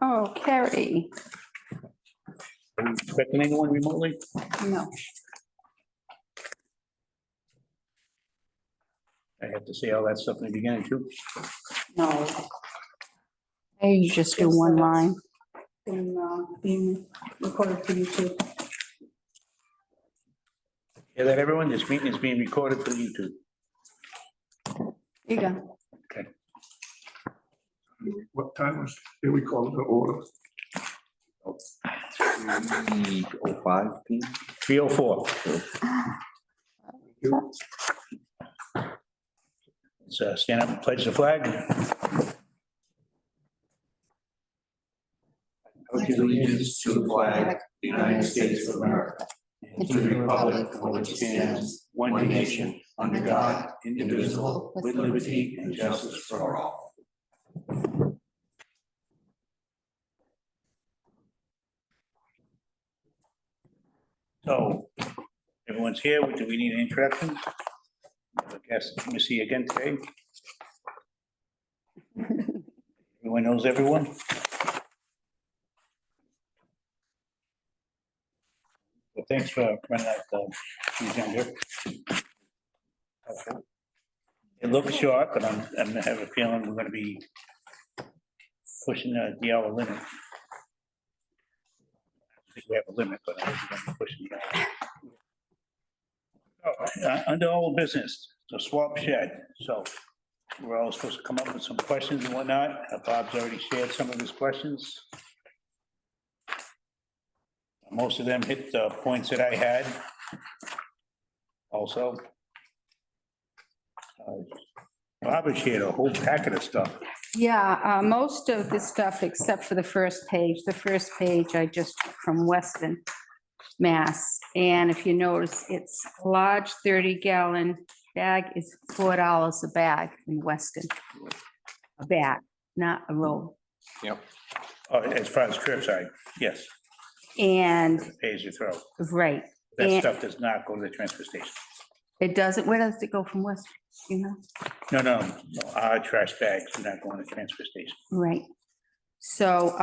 Oh, Carrie. Are you expecting anyone remotely? No. I have to say all that stuff in the beginning too. No. Hey, you just do one line. Being recorded for YouTube. Hear that, everyone? This meeting is being recorded for YouTube. You go. What time was, here we call it the order? 3:05 p.m. 3:04. Let's stand up and pledge the flag. Pledge allegiance to the flag of the United States of America and to the republic for which it stands, one nation, under God, indivisible, with liberty and justice for all. So everyone's here. Do we need an introduction? I guess, let me see you again today. Everyone knows everyone? Well, thanks for running out the agenda. It looks short, but I have a feeling we're gonna be pushing the hour limit. I think we have a limit, but I think we're gonna be pushing the hour. Under all business, the swap shed. So we're all supposed to come up with some questions and whatnot. Bob's already shared some of his questions. Most of them hit the points that I had. Also. Barbara shared a whole packet of stuff. Yeah, most of the stuff except for the first page. The first page I just took from Weston, Mass. And if you notice, it's a large 30-gallon bag is $4 a bag in Weston. A bag, not a roll. As far as trips, yes, And, pay as you throw. right, That And- stuff does not go to the transfer station. it doesn't, where does it go from Weston, you know? No, our trash bags are not going to the transfer station. Right. So,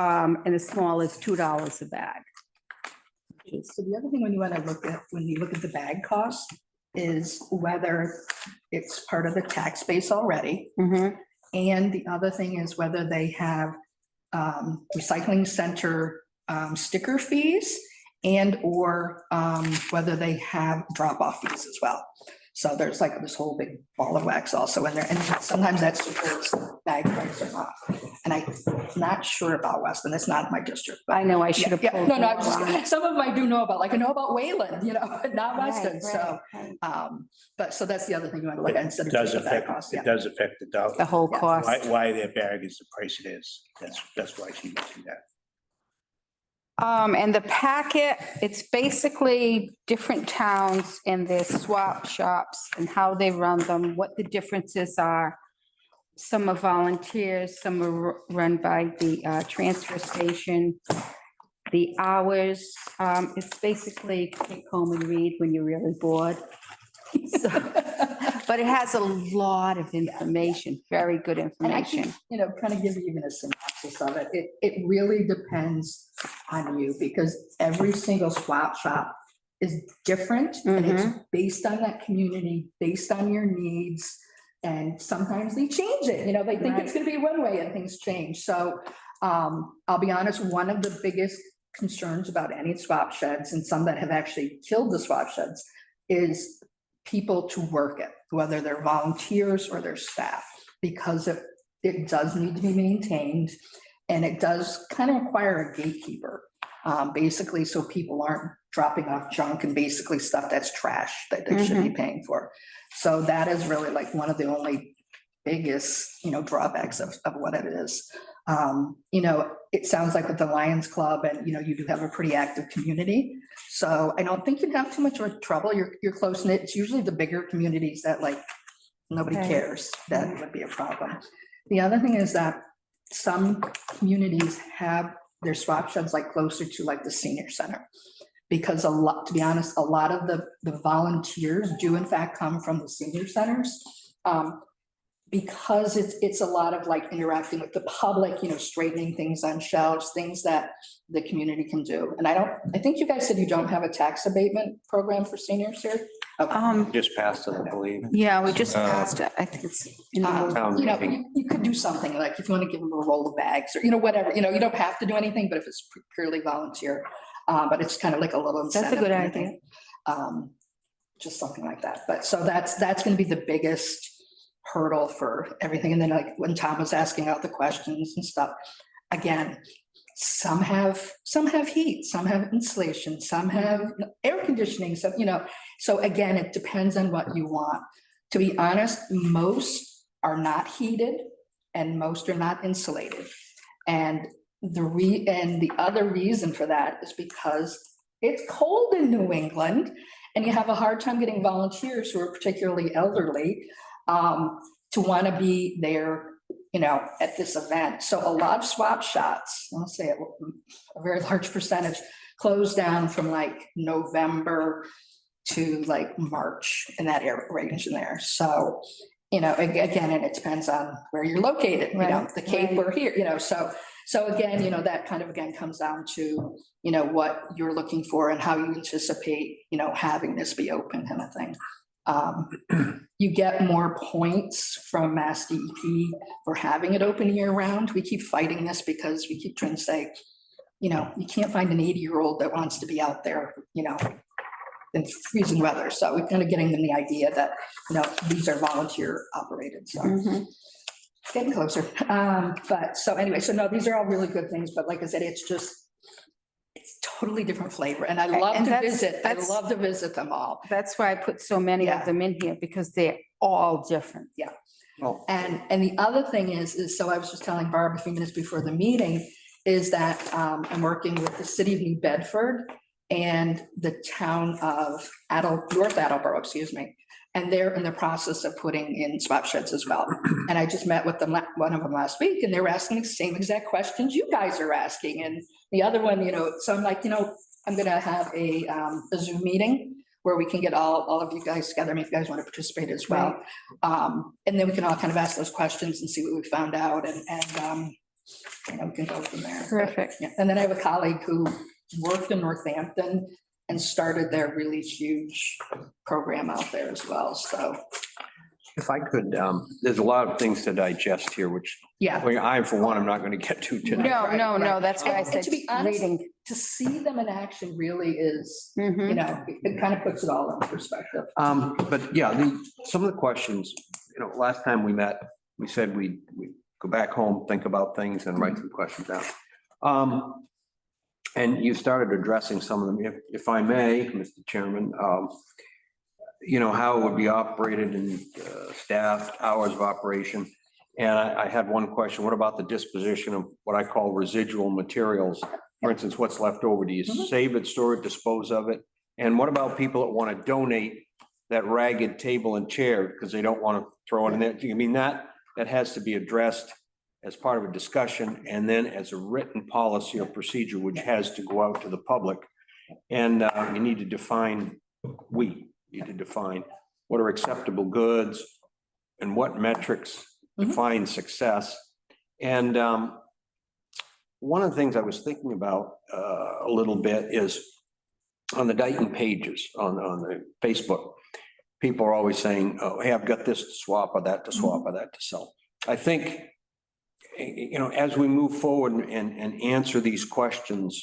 and the small is $2 a bag. So the other thing when you want to look at, when you look at the bag cost is whether it's part of the tax base already. Mhm. And the other thing is whether they have recycling center sticker fees and or whether they have drop-off fees as well. So there's like this whole big ball of wax also in there. And sometimes that supports bag price or not. And I'm not sure about Weston. It's not my district. but- I know, I should have Yeah, pulled. no, more on it. some of them I do know about, like I know about Wayland, but not Weston, Right, so, right, right. but so that's the other thing you want to look at instead It of does just the bag affect, cost, it yeah. does affect the dollar. The whole Yeah. cost. Why their bag is the price it is. That's why she mentioned that. And the packet, it's basically different towns and their swap shops and how they run them, what the differences are. Some are volunteers, some are run by the transfer station. The hours, it's basically take home and read when you're really bored. So, but it has a lot of information, very good And I information. can, kind of give you even a synopsis of it. It really depends on you because every single swap shop is different and it's based on that community, based on your needs. And sometimes they change it, they think it's going to be one way and things change. So I'll be honest, one of the biggest concerns about any swap sheds and some that have actually killed the swap sheds is people to work it, whether they're volunteers or their staff, because it does need to be maintained and it does kind of require a gatekeeper, basically, so people aren't dropping off junk and basically stuff that's trash that they should be paying for. So that is really like one of the only biggest, drawbacks of what it is. It sounds like with the Lions Club and, you do have a pretty active community. So I don't think you'd have too much of a trouble. You're close knit. It's usually the bigger communities that like nobody Right. cares. That would be a problem. The other thing is that some communities have their swap sheds like closer to like the senior center. Because to be honest, a lot of the volunteers do in fact come from the senior centers. because it's a lot of like interacting with the public, straightening things on shelves, things that the community can do. And I think you guys said you don't have a tax abatement program for seniors here? Okay. Just passed it, I believe. Yeah, we just passed it. I think it's in the Town meeting. You could do something like if you want to give them a roll of bags or, whatever, you don't have to do anything, but if it's purely volunteer, but it's kind of like a little That's a incentive. good kind of idea. thing. Just something like that. But so that's going to be the biggest hurdle for everything. And then like when Tom was asking out the questions and stuff, again, some have heat, some have insulation, some have air conditioning, so again, it depends on what you want. To be honest, most are not heated and most are not insulated. And the other reason for that is because it's cold in New England and you have a hard time getting volunteers who are particularly elderly to want to be there, at this event. So a lot of swap shots, I'll say a very large percentage, closed down from like November to like March in that range in there. So, again, and it depends on where you're located, Right, the Cape right. or here, so again, that kind of again comes down to, what you're looking for and how you anticipate, having this be open kind of thing. You get more points from Mass DEP for having it open year round. We keep fighting this because we keep trying to say, you can't find an 80-year-old that wants to be out there, in freezing weather. So we're kind of getting them the idea that, these are volunteer operated. So Mhm. it's getting closer. But so anyway, so no, these are all really good things. But like I said, it's totally different flavor. And I love And to that's- visit. I that's- love to visit them all. That's why I put so many Yeah. of them in here because they're all different. Well, And the other thing is, so I was just telling Barb a few minutes before the meeting, is that I'm working with the city of New Bedford and the town of North Attleboro, excuse me. And they're in the process of putting in swap sheds as well. And I just met with them, one of them last week, and they were asking the same exact questions you guys are asking. And the other one, so I'm like, I'm gonna have a Zoom meeting where we can get all of you guys together, if you guys want to participate as well. And then we can all kind of ask those questions and see what we found out and we can go from there. Terrific. Yeah, and then I have a colleague who worked in Northampton and started their really huge program out there as well, so, if I could, there's a lot of things to digest here, which yeah. I, for one, I'm not going to get to tonight. No, right. that's why I And said to be honest, reading. To see them in action really is, Mhm. it kind of puts it all in perspective. But yeah, some of the questions, last time we met, we said we'd go back home, think about things and write some questions down. And you started addressing some of them, if I may, Mr. Chairman, how it would be operated and staff hours of operation. And I had one question, what about the disposition of what I call residual materials? For instance, what's left over? Do you save it, store it, dispose of it? And what about people that want to donate that ragged table and chair because they don't want to throw it in there? I mean, that has to be addressed as part of a discussion and then as a written policy or procedure, which has to go out to the public. And you need to define, we need to define what are acceptable goods and what metrics define success. And one of the things I was thinking about a little bit is on the Dayton pages on the Facebook, people are always saying, oh, hey, I've got this to swap or that to swap or that to sell. I think, as we move forward and answer these questions,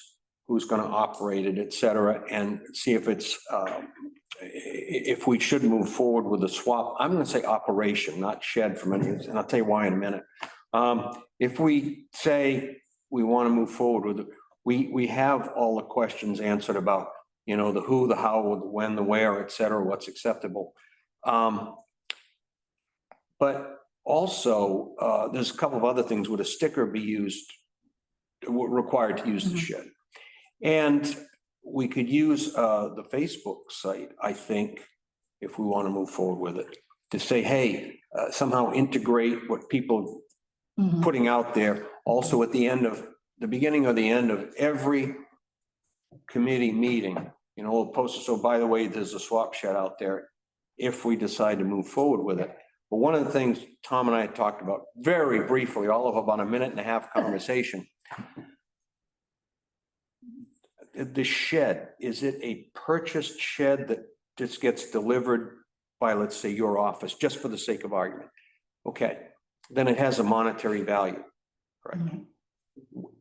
who's going to operate it, et cetera, and see if it's, if we should move forward with the swap, I'm going to say operation, not shed from any, and I'll tell you why in a minute. If we say we want to move forward with it, we have all the questions answered about, the who, the how, the when, the where, et cetera, what's acceptable. But also, there's a couple of other things. Would a sticker be used, required to use the shed? And we could use the Facebook site, I think, if we want to move forward with it, to say, hey, somehow integrate what people putting out there. Also at the beginning or the end of every committee meeting, we'll post it. So by the way, there's a swap shed out there if we decide to move forward with it. But one of the things Tom and I had talked about very briefly, all of about a minute and a half conversation. The shed, is it a purchased shed that just gets delivered by, let's say, your office, just for the sake of argument? Okay, then it has a monetary value, correct?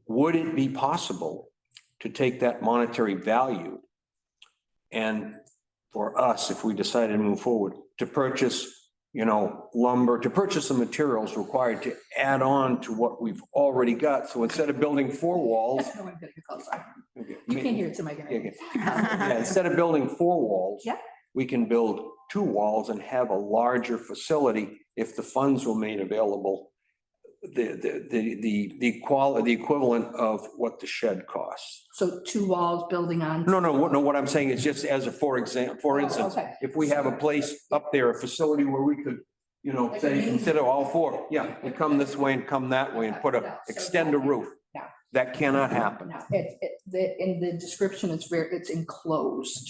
Would it be possible to take that monetary value and for us, if we decided to move forward, to purchase, lumber, to purchase the materials required to add on to what we've already got? So instead of building 4 walls. No, I'm gonna get closer. You can't hear it to my. Yeah, instead of building 4 walls. Yeah. We can build 2 walls and have a larger facility if the funds were made available. The equivalent of what the shed costs. So 2 walls building on. No, what I'm saying is just as a, for instance, okay. if we have a place up there, a facility where we could, say, instead of all 4, yeah, we come this way and come that way and extend a roof. No. That cannot happen. No, in the description, it's enclosed.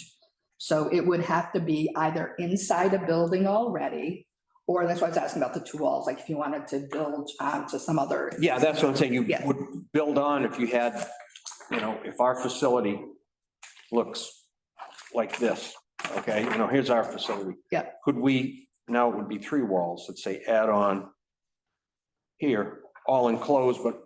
So it would have to be either inside a building already, or that's why I was asking about the 2 walls, like if you wanted to build to some other. Yeah, that's what I'm saying. You Yeah. would build on if you had, if our facility looks like this, okay, here's our facility. Yeah. Could we, now it would be 3 walls, let's say, add on here, all enclosed, but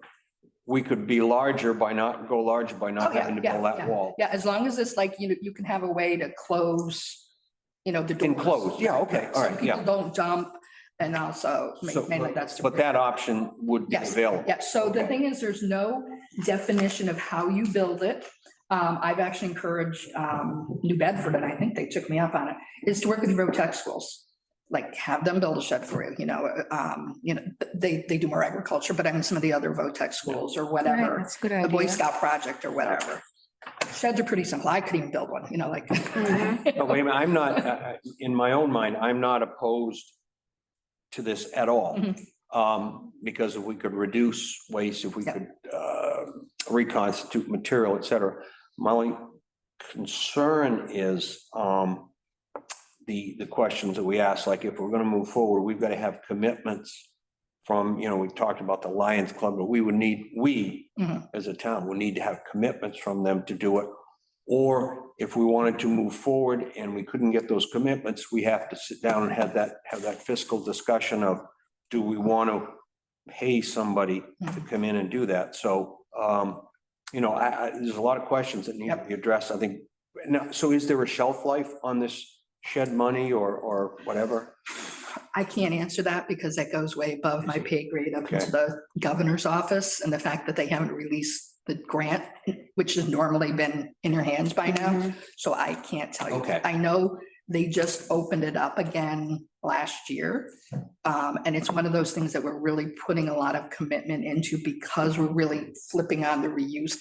we could be larger by not having to build that wall. Yeah, as long as it's like, you can have a way to close, the doors. Enclosed, yeah, okay, all So right, yeah. people don't jump, and also So, mainly that's. But that option would be Yes, available. yeah, so the Okay. thing is, there's no definition of how you build it. I've actually encouraged New Bedford, and I think they took me up on it, is to work with road tech schools. Like have them build a shed for you, they do more agriculture, but I mean, some of the other VOTEC schools or Right, whatever, that's a good the Boy idea. Scout project or whatever. Sheds are pretty simple. I could even build one, like. But wait a minute, I'm not, in my own mind, I'm not opposed to this at all. Because if we could reduce waste, if we Yeah. could reconstitute material, et cetera. My only concern is the questions that we ask, like if we're gonna move forward, we've got to have commitments from, we talked about the Lions Club, but we Mhm. as a town, would need to have commitments from them to do it. Or if we wanted to move forward and we couldn't get those commitments, we have to sit down and have that fiscal discussion of, do we want to pay somebody to come in and do that? So, there's a lot of questions that need to be addressed, I think. Now, so is there a shelf life on this shed money or whatever? I can't answer that because that goes way above my pay grade up Okay. into the governor's office, and the fact that they haven't released the grant, which has normally been in your hands by now. Mhm. So I can't tell you. Okay. I know they just opened it up again last year. And it's one of those things that we're really putting a lot of commitment into because we're really flipping on the reuse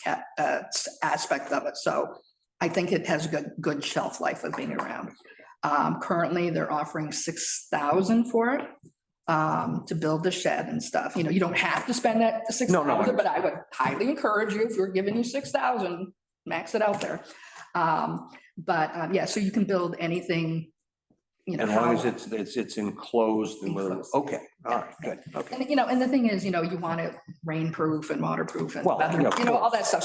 aspect of it. So I think it has a good shelf life of being around. Currently, they're offering 6,000 for it. To build the shed and stuff. You don't have to spend that No, 6,000, but I would highly encourage you, if you're giving you 6,000, max it out there. Yeah, so you can build anything, As long as it's enclosed and whether, Enclosed. okay, all right, good, okay. And the thing is, you want it rainproof and waterproof and Well, weather, yeah, of all course. that stuff.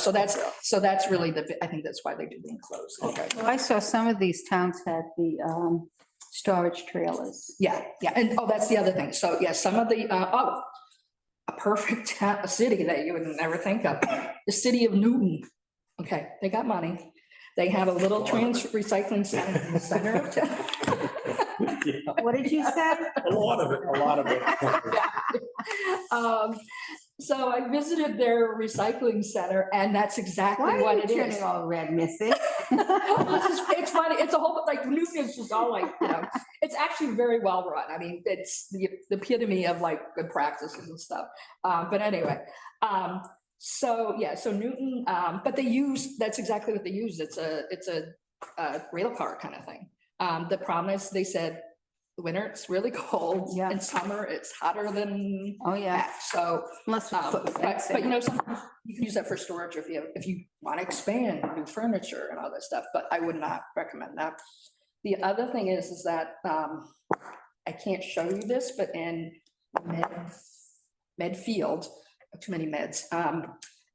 So that's really I think that's why they do the enclosed. Okay. Well, I saw some of these towns had the storage trailers. Yeah, and that's the other thing. So yeah, some of the, a perfect city that you would never think of, the city of Newton. Okay, they got money. They have a little recycling center in the center of town. What did you say? A lot of it. So I visited their recycling center, and that's exactly Why what are it you is. turning all red, Missy? It's funny. It's a whole, like, Newton is just all like, it's actually very well run. I mean, it's the epitome of like good practices and stuff. But anyway, so Newton, but that's exactly what they use. It's a rail car kind of thing. The problem is, they said, winter it's really cold. Yeah. In summer it's hotter than Oh, yeah. that. So, Unless we put but fencing. sometimes you can use that for storage if you want to expand new furniture and all that stuff, but I would not recommend that. The other thing is that I can't show you this, but in Medfield, too many meds,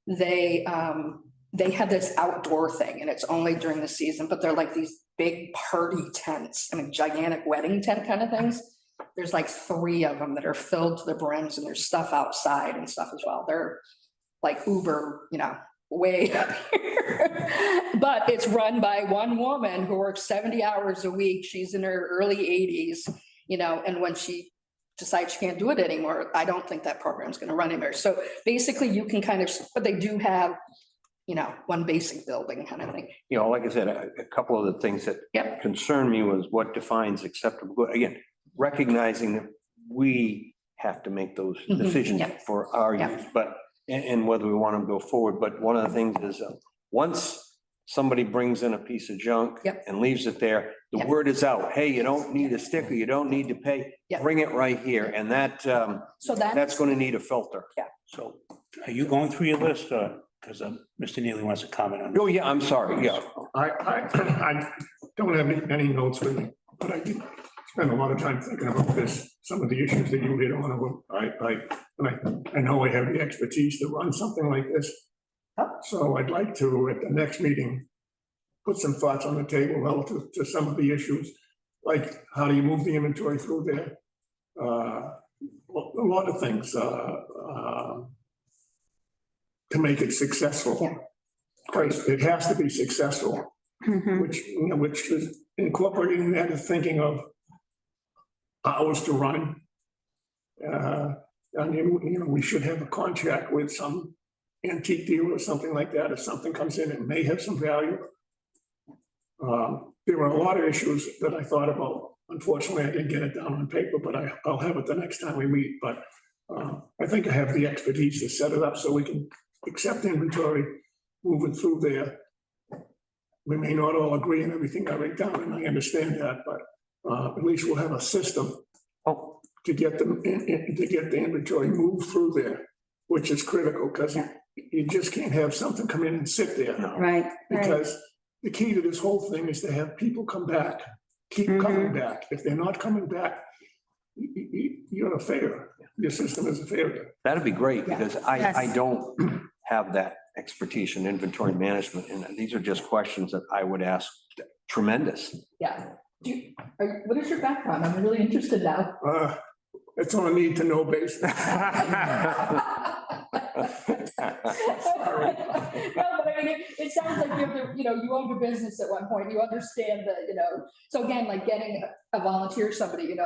they have this outdoor thing and it's only during the season, but they're like these big party tents, I mean, gigantic wedding tent kind of things. There's like 3 of them that are filled to the brims and there's stuff outside and stuff as well. They're like Uber, way up here. But it's run by one woman who works 70 hours a week. She's in her early 80s, and when she decides she can't do it anymore, I don't think that program's going to run anymore. So basically you can but they do have, one basic building kind of thing. Like I said, a couple of the things that Yep. concern me was what defines acceptable. Good. Again, recognizing that we have to make those Mhm. decisions Yep. for our Yep. use, and whether we want to go forward. But one of the things is, once somebody brings in a piece of junk Yep. and leaves it there, the Yep. word is out. Hey, you don't need a sticker, you don't need to pay. Yep. Bring it right here. And that's going to need a filter. So are you going through your list, because Mr. Neely wants to comment on it? Oh, yeah, I'm sorry. Yeah. I don't have any notes with me, but I did spend a lot of time thinking about this, some of the issues that you hit on. I know I have the expertise to run something like this. So I'd like to, at the next meeting, put some thoughts on the table relative to some of the issues, like how do you move the inventory through there? A lot of things to make it successful. Yeah. Because it has to be successful, Mhm. which is incorporating that and thinking of hours to run. We should have a contract with some antique dealer or something like that. If something comes in, it may have some value. There were a lot of issues that I thought about. Unfortunately, I didn't get it down on paper, but I'll have it the next time we meet. But I think I have the expertise to set it up so we can accept inventory, move it through there. We may not all agree on everything I write down, and I understand that, but at least we'll have a system Oh, to get them, to get the inventory moved through there, which is critical, because you just can't have something come in and sit there. Right. Because the key to this whole thing is to have people come back, keep coming back. If they're not coming back, you're a failure. Your system is a failure. that'd be great, because I Yes. don't have that expertise in inventory management, and these are just questions that I would ask. Tremendous. Yeah. What is your background? I'm really interested now. It's on a need to know basis. No, but I mean, it sounds like you owned a business at one point, you understand that, so again, like getting a volunteer, somebody,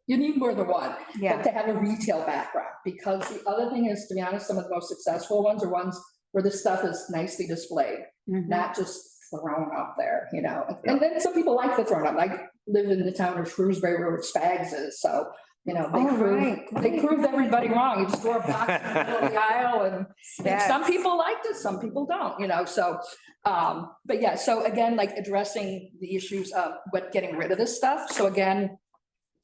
you need more than one. But Yeah. to have a retail background, because the other thing is, to be honest, some of the most successful ones are ones where the stuff is nicely displayed, Mhm. not just thrown up there, and then some people like the thrown up. I live in the town of Shrewsbury where Spags is, so, Oh, right. they proved everybody wrong. You just throw a box in the middle of the aisle and some people liked it, some people don't, so, but yeah, so again, like addressing the issues of getting rid of this stuff. So again,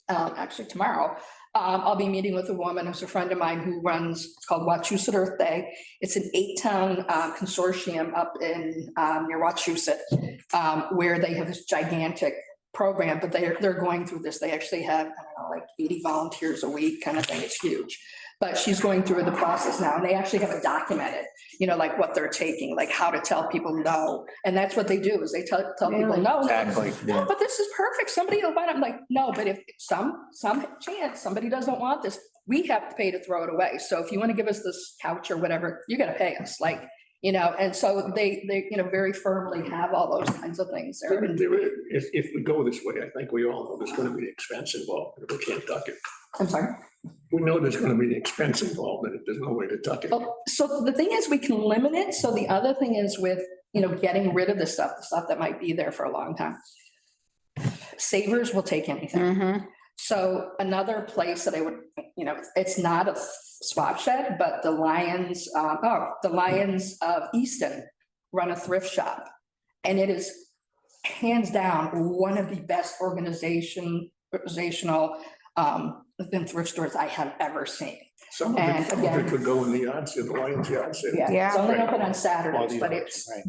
actually tomorrow, I'll be meeting with a woman who's a friend of mine who runs, it's called Wachusett Earth Day. It's an 8-town consortium up in near Wachusett, where they have this gigantic program, but they're going through this. They actually have, I don't know, like 80 volunteers a week kind of thing. It's huge. But she's going through the process now, and they actually have it documented, like what they're taking, like how to tell people no. And that's what they do, is they tell people Really? no. Exactly. No, but this is perfect. Somebody will buy it. I'm like, no, but if some chance somebody doesn't want this, we have to pay to throw it away. So if you want to give us this couch or whatever, you're gonna pay us, and so they very firmly have all those kinds of things there. If we go this way, I think we all know there's going to be expense involved. We can't duck it. I'm sorry. We know there's going to be expense involved, and there's no way to duck it. Well, so the thing is, we can limit it. So the other thing is with, getting rid of the stuff that might be there for a long time. Savers will take anything. Mhm. So another place that I would, it's not a swap shed, but the Lions of Easton run a thrift shop. And it is hands down one of the best organizational thrift stores I have ever seen. Some of And it again- could go in the yard sale, the Lions yard sale. Yeah, Yeah. it's only Right. open on All Saturdays, the but others, it's, right.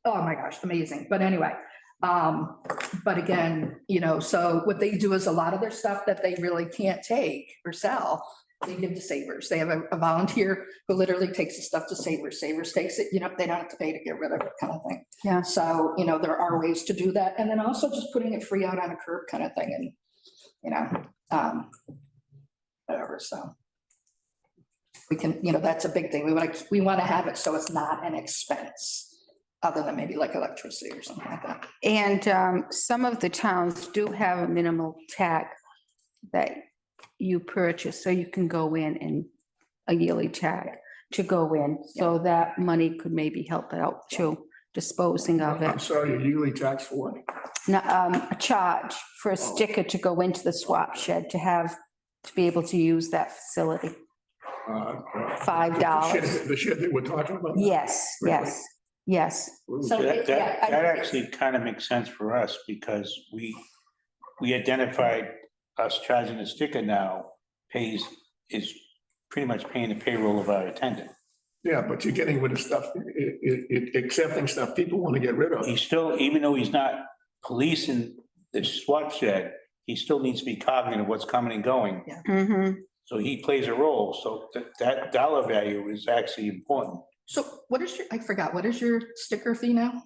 oh my gosh, amazing. But anyway, But again, so what they do is a lot of their stuff that they really can't take or sell, they give to Savers. They have a volunteer who literally takes the stuff to Savers. Savers takes it, they don't have to pay to get rid of it, kind of thing. Yeah. So, there are ways to do that. And then also just putting it free out on a curb kind of thing and, whatever, so. We can, that's a big thing. We want to have it so it's not an expense, other than maybe like electricity or something like that. And some of the towns do have a minimal tag that you purchase, so you can go in and a yearly tag to go in, so that money could maybe help out too, disposing of I'm it. sorry, a yearly tax for what? A charge for a sticker to go into the swap shed to be able to use that facility. $5. The shed that we're talking about? Yes, yes, yes. So That actually kind of makes sense for us because we identified us charging a sticker now is pretty much paying the payroll of our attendant. Yeah, but you're getting rid of stuff, accepting stuff people want to get rid of. He's still, even though he's not policing the swap shed, he still needs to be cognizant of what's coming and going. Mhm. So he plays a role. So that dollar value is actually important. So I forgot, what is your sticker fee now?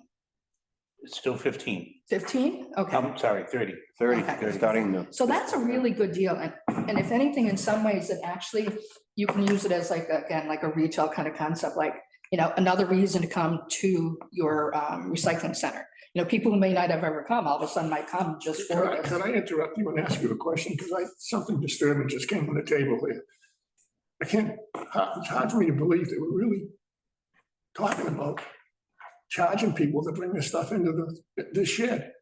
It's still 15. 15? Okay. I'm sorry, 30. 30, Okay. starting the. So that's a really good deal. And if anything, in some ways, it actually, you can use it as like a retail kind of concept, like, another reason to come to your recycling center. People who may not have ever come, all of a sudden might come just for this. Can I interrupt you and ask you a question? Because something disturbing just came on the table here. It's hard for me to believe that we're really talking about charging people to bring this stuff into the shed.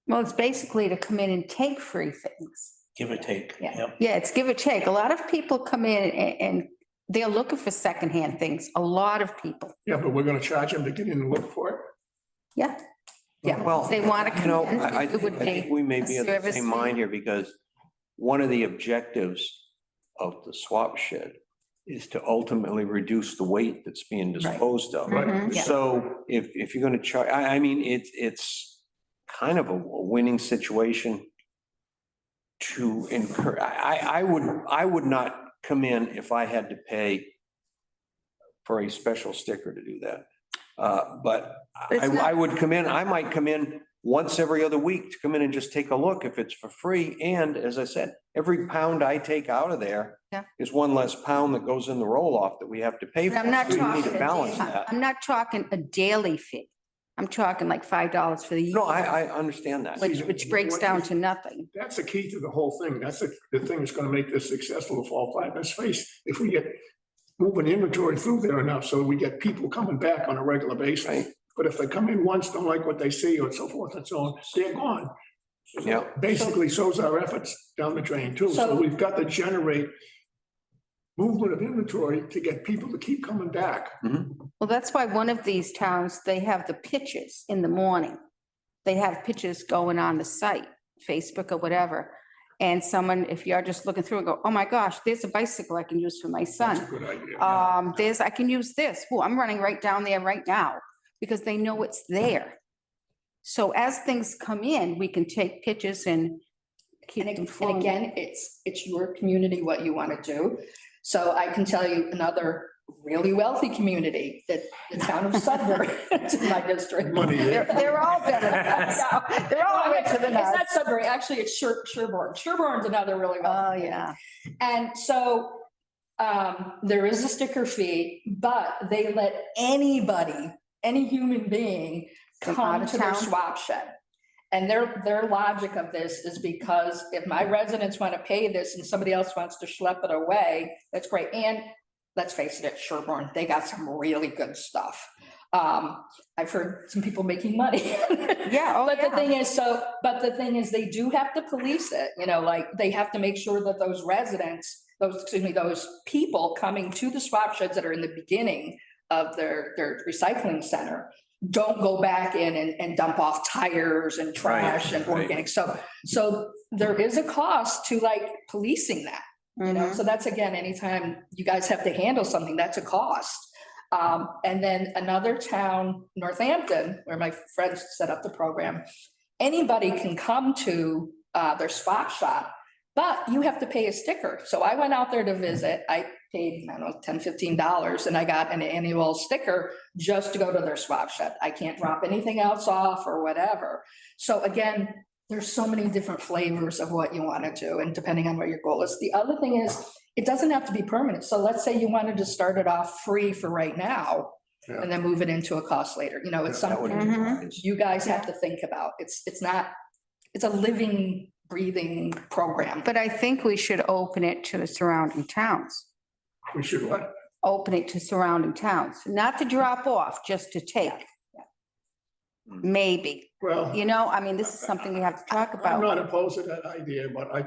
Well, it's basically to come in and take free things. Give or take. Yeah. Yep. Yeah, it's give or take. A lot of people come in and they're looking for secondhand things. A lot of people. Yeah, but we're gonna charge them to get in and look for it? Yeah. Yeah. Well, They want to you come know, in. I It would think be we may a be of the service same fee. mind here because one of the objectives of the swap shed is to ultimately reduce the weight that's being disposed of. Right. Mhm. Yeah. So if you're gonna charge, I mean, it's kind of a winning situation to incur. I would not come in if I had to pay for a special sticker to do that. But It's not- I would come in, I might come in once every other week to come in and just take a look if it's for free. And as I said, every pound I take out of there Yeah. is one less pound that goes in the roll-off that we have to pay for. But I'm not So you need talking, to balance that. I'm not talking a daily fee. I'm talking like $5 for the year, No, I understand that. which breaks down to nothing. That's the key to the whole thing. That's the thing that's gonna make this successful for all five. Let's face, if we get moving inventory through there enough, so we get people coming back on a regular basis. Right. But if they come in once, don't like what they see or so forth and so on, they're gone. Yeah. Basically shows our efforts down the drain too. So So- we've got to generate movement of inventory to get people to keep coming back. Well, that's why one of these towns, they have the pictures in the morning. They have pictures going on the site, Facebook or whatever. And someone, if you're just looking through and go, oh my gosh, there's a bicycle I can use for my That's a son. good idea. I can use this. Oh, I'm running right down there right now because they know it's there. So as things come in, we can take pictures and keep them And flowing. again, it's your community, what you want to do. So I can tell you another really wealthy community, that the town of Sudbury, it's in my district. Money there. They're all better than us. They're all richer than It's us. not Sudbury, actually, it's Sherborne. Sherborne's another really Oh, wealthy. yeah. And so there is a sticker fee, but they let anybody, any human being From out come of to their town? swap shed. And their logic of this is because if my residents want to pay this and somebody else wants to schlep it away, that's great. And let's face it, at Sherborne, they got some really good stuff. I've heard some people making money. Yeah, oh, But the yeah. thing is, they do have to police it, like they have to make sure that those residents, those people coming to the swap sheds that are in the beginning of their recycling center don't go back in and dump off tires and trash and right. organic. So there is a cost to like policing that. Mhm. So that's, again, anytime you guys have to handle something, that's a cost. And then another town, Northampton, where my friends set up the program, anybody can come to their swap shop, but you have to pay a sticker. So I went out there to visit. I paid, I don't know, $10, $15, and I got an annual sticker just to go to their swap shop. I can't drop anything else off or whatever. So again, there's so many different flavors of what you want to do, and depending on what your goal is. The other thing is, it doesn't have to be permanent. So let's say you wanted to start it off free for right now, Yeah. and then move it into a cost later. You know, it's Yeah, That would something be wise. you guys have to think about. It's not, it's a living, breathing program. But I think we should open it to the surrounding towns. We should what? Open it to surrounding towns, not to drop off, just to take. Maybe, Well, you know, I mean, this is something we have to talk I'm about. not opposed to that idea, but I'd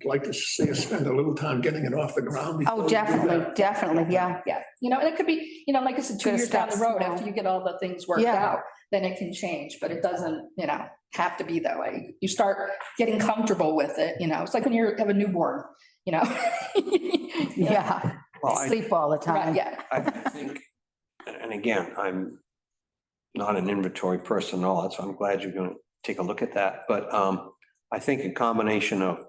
like to see us spend a little time getting it off the ground. before Oh, we do that. definitely, definitely, yeah. Yeah, you know, and it could be, you know, like I said, 2 Good years down the stuff, road, small. after you get all the things worked Yeah. out, then it can change, but it doesn't, you know, have to be that way. You start getting comfortable with it, you know, it's like when you have a newborn, you know? Yeah, Well, I, sleep all the Right, time. yeah. I think, and again, I'm not an inventory person and all that, so I'm glad you're gonna take a look at that. But I think a combination of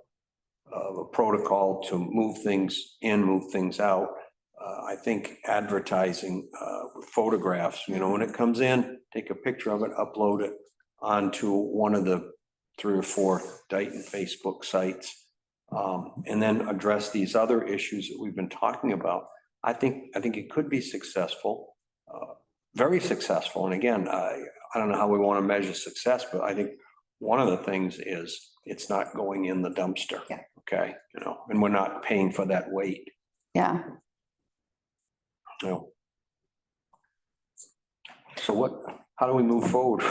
a protocol to move things in, move things out. I think advertising with photographs, you know, when it comes in, take a picture of it, upload it onto one of the 3 or 4 Dayton Facebook sites. And then address these other issues that we've been talking about. I think it could be successful, very successful. And again, I don't know how we want to measure success, but I think one of the things is it's not going in the dumpster. Yeah. Okay, you know, and we're not paying for that weight, Yeah, you know. So how do we move forward?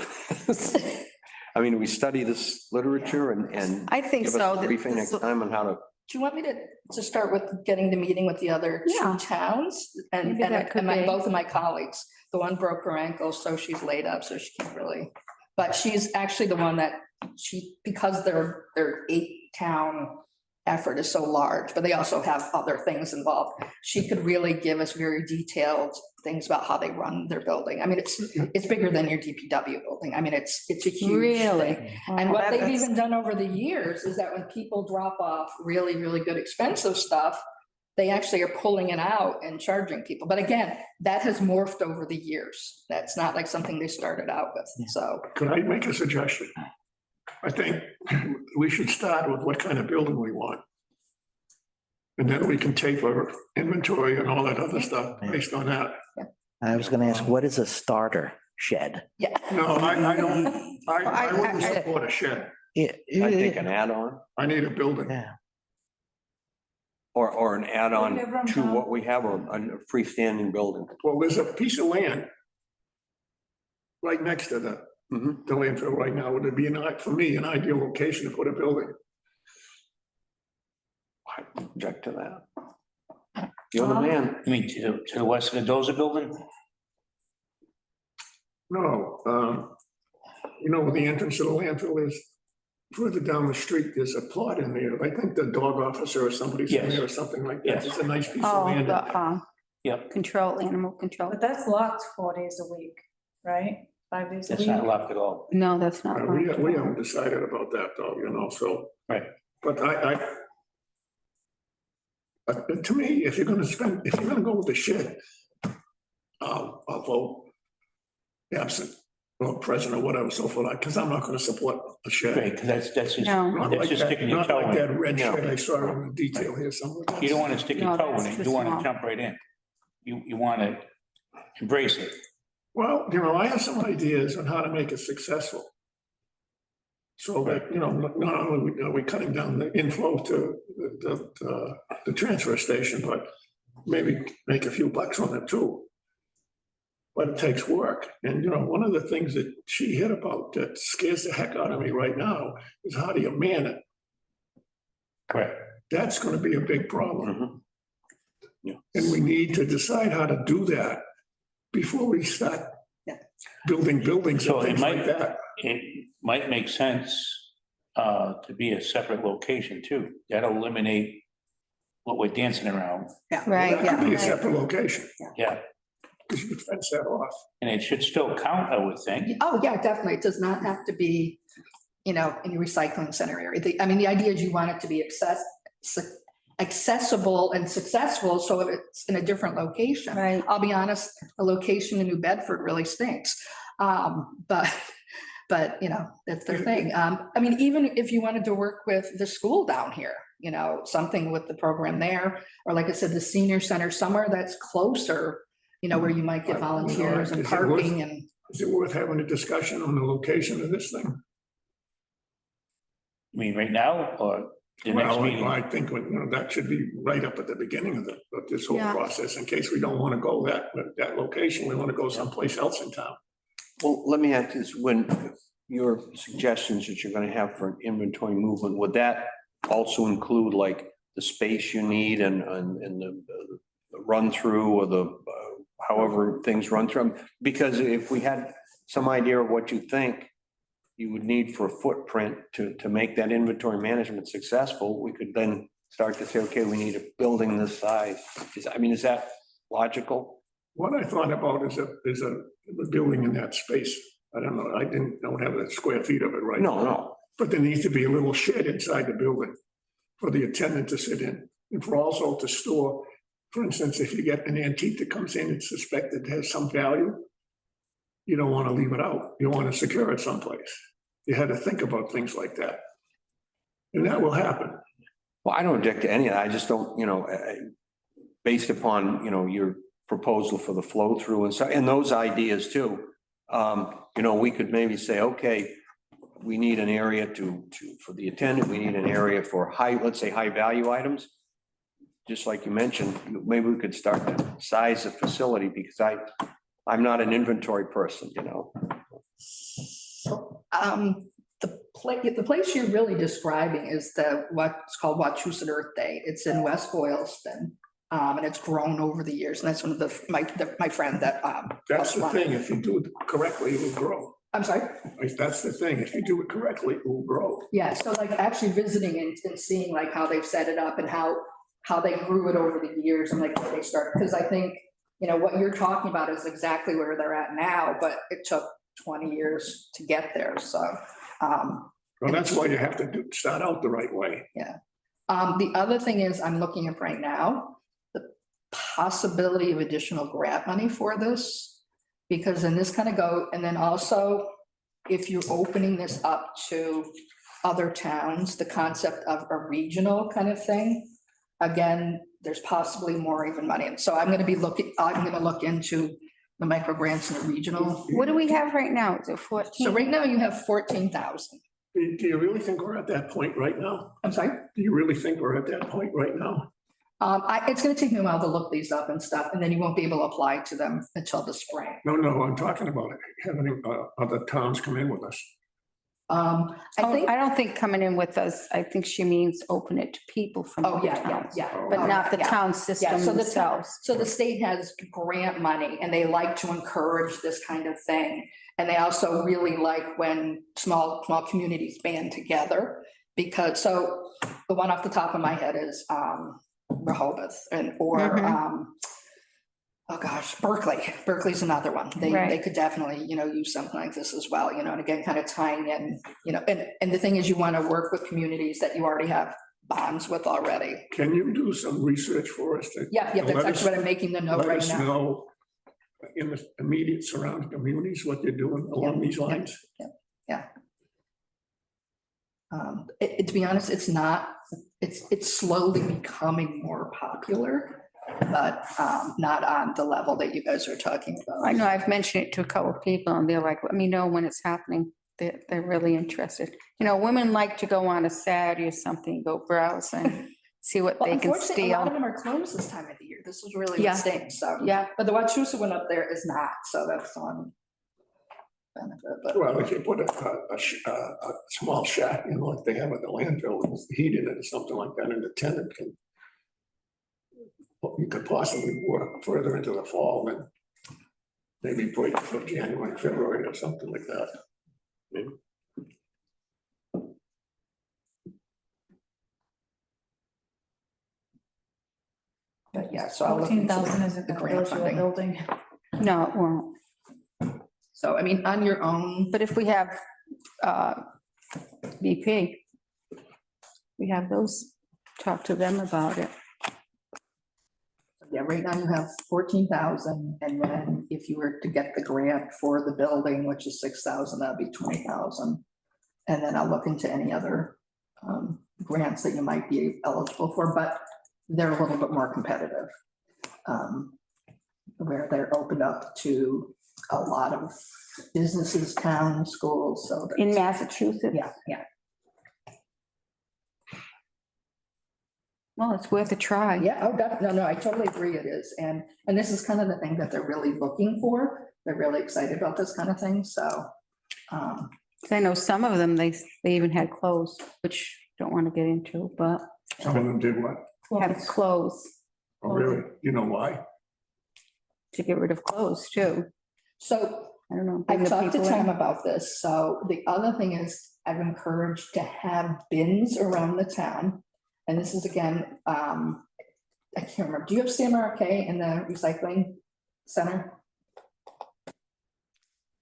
I mean, we study this literature and I think give us so. a briefing This- next time on how to. Do you want me to start with getting the meeting with the other Yeah. 2 towns? And, Maybe that could be. both of my colleagues, the one broke her ankle, so she's laid up, so she can't really. But she's actually the one that because their 8-town effort is so large, but they also have other things involved. She could really give us very detailed things about how they run their building. I mean, it's bigger than your DPW building. I mean, it's a huge Really? thing. And Oh, what they've that's- even done over the years is that when people drop off really, really good expensive stuff, they actually are pulling it out and charging people. But again, that has morphed over the years. That's not like something they started out with, so. Could I make a suggestion? I think we should start with what kind of building we want. And then we can taper inventory and all that other stuff based on that. I was gonna ask, what is a starter shed? Yeah. No, I don't, I wouldn't I- support a shed. Yeah, I think an add-on I need a building. yeah. or an add-on to what we have, a freestanding building. Well, there's a piece of land right next to the Mhm. landfill right now. Would it be for me, an ideal location to put a building? I object to that. You're the man. I mean, to the west of the Dozer building? No, you know, where the entrance to the landfill is, further down the street, there's a plot in there. I think the dog officer or somebody's in Yes. there or something like that. Yes. It's a nice piece of Oh, land. the, Yep, control, animal control. But that's locked 4 days a week, right? 5 days a that's week. not locked at all. No, that's not. We locked. we haven't decided about that though, you know, so. Right. But to me, if you're gonna go with the shed, I'll vote absent or present or whatever, so forth, because I'm not gonna support a shed. Right, because that's just, No. Not that's like just that, sticking your not toe like in. that red Yeah. shed I saw in the detail here somewhere. You don't want to stick your No, toe in that's it. too You want to small. jump right in. You want to embrace it. Well, you know, I have some ideas on how to make it successful. So that, you know, not only are we cutting down the inflow to the transfer station, but maybe make a few bucks on it too. But it takes work. And, you know, one of the things that she hit about that scares the heck out of me right now is how do you man it? Correct. That's gonna be a big problem. Mhm. And we need to decide how to do that before we start Yeah. building buildings So and it things like might- that. It might make sense to be a separate location too. That'll eliminate what we're dancing around. Right, That could be yeah. a separate location. Yeah, because you could fence that off. And it should still count, I would think. Oh, yeah, definitely. It does not have to be, in a recycling center area. I mean, the idea is you want it to be accessible and successful, so if it's in a different location. Right. I'll be honest, the location in New Bedford really stinks. But, that's their thing. I mean, even if you wanted to work with the school down here, something with the program there, or like I said, the senior center, somewhere that's closer, where you might get volunteers and Is it worth- parking and. Is it worth having a discussion on the location of this thing? I mean, right now, or the next Well, meeting? I think that should be right up at the beginning of this whole Yeah. process, in case we don't want to go that location, we want to go someplace else in town. Well, let me ask this, when your suggestions that you're gonna have for inventory movement, would that also include like the space you need and the run through or the, however things run through? Because if we had some idea of what you think you would need for a footprint to make that inventory management successful, we could then start to say, okay, we need a building this size. Is that logical? What I thought about is a building in that space. I don't know, don't have the square feet of it right now. No. But there needs to be a little shed inside the building for the attendant to sit in, and for also to store, for instance, if you get an antique that comes in and suspected has some value, you don't want to leave it out. You want to secure it someplace. You had to think about things like that. And that will happen. Well, I don't object to any of that. I just don't, based upon, your proposal for the flow through and those ideas too. We could maybe say, okay, we need an area for the attendant, we need an area for let's say high value items. Just like you mentioned, maybe we could start to size the facility, because I'm not an inventory person. The place you're really describing is what's called Wachusett Earth Day. It's in West Boylston. And it's grown over the years. And that's one of my friend that. That's the thing. If you do it correctly, it will grow. I'm sorry? That's the thing. If you do it correctly, it will grow. Yeah, so like actually visiting and seeing like how they've set it up and how they grew it over the years and like where they started. Because I think, what you're talking about is exactly where they're at now, but it took 20 years to get there. So. Well, that's why you have to start out the right way. The other thing is I'm looking at right now, the possibility of additional grant money for this. Because then this kind of and then also if you're opening this up to other towns, the concept of a regional kind of thing, again, there's possibly more even money. And so I'm going to look into the micro grants and the regional. What do we have right now? Is it 14? So right now you have 14,000. Do you really think we're at that point right now? I'm sorry? Do you really think we're at that point right now? It's going to take me a while to look these up and stuff, and then you won't be able to apply to them until the spring. No, I'm talking about having other towns come in with us. I think, I don't think coming in with us, I think she means open it to people from oh, other yeah, towns, yeah. but not the Yeah. town Yeah, system so themselves. the state has grant money and they like to encourage this kind of thing. And they also really like when small communities band together, because so the one off the top of my head is Rehoboth oh gosh, Berkeley. Berkeley's another one. They Right. could definitely, use something like this as well, and again, kind of tying in, and the thing is you want to work with communities that you already have bonds with already. Can you do some research for us? Yeah, that's Let us- actually what I'm making the note Let right us now. know in the immediate surrounding communities what they're doing along these lines. To be honest, it's slowly becoming more popular, but not on the level that you guys are talking about. I know I've mentioned it to a couple of people and they're like, let me know when it's happening. They're really interested. Women like to go on a Saturday or something, go browse and see what Well, they can unfortunately, a lot of steal. them are closed this time of the year. This is really Yeah. what stinks, so. Yeah, But the Wachusett one up there is not, so that's on benefit, but. Well, if you put a small shack, like they have at the landfill, with heat in it or something like that, and the tenant can, well, you could possibly work further into the fall and maybe break for January, February or something like that. Maybe. But yeah, so I'll look into 14,000 is a the grant funding. building. No, it won't. So, I mean, on your own, But if we have BP, we have those, talk to them about it. yeah, right now you have 14,000, and then if you were to get the grant for the building, which is 6,000, that'd be 20,000. And then I'll look into any other grants that you might be eligible for, but they're a little bit more competitive. Where they're opened up to a lot of businesses, towns, schools, so. In that's- Massachusetts? Yeah, yeah, Well, it's worth a try. yeah, oh, no, I totally agree it is, and this is kind of the thing that they're really looking for. They're really excited about this kind of thing, so. 'Cause I know some of them, they even had clothes, which don't want to get into, but Some of them did what? have clothes Oh, really? You know why? to get rid of clothes too. So I don't know. I bring the talked to people in. Tom about this, so the other thing is I've encouraged to have bins around the town. And this is again, I can't remember, do you have CMRK in the recycling center?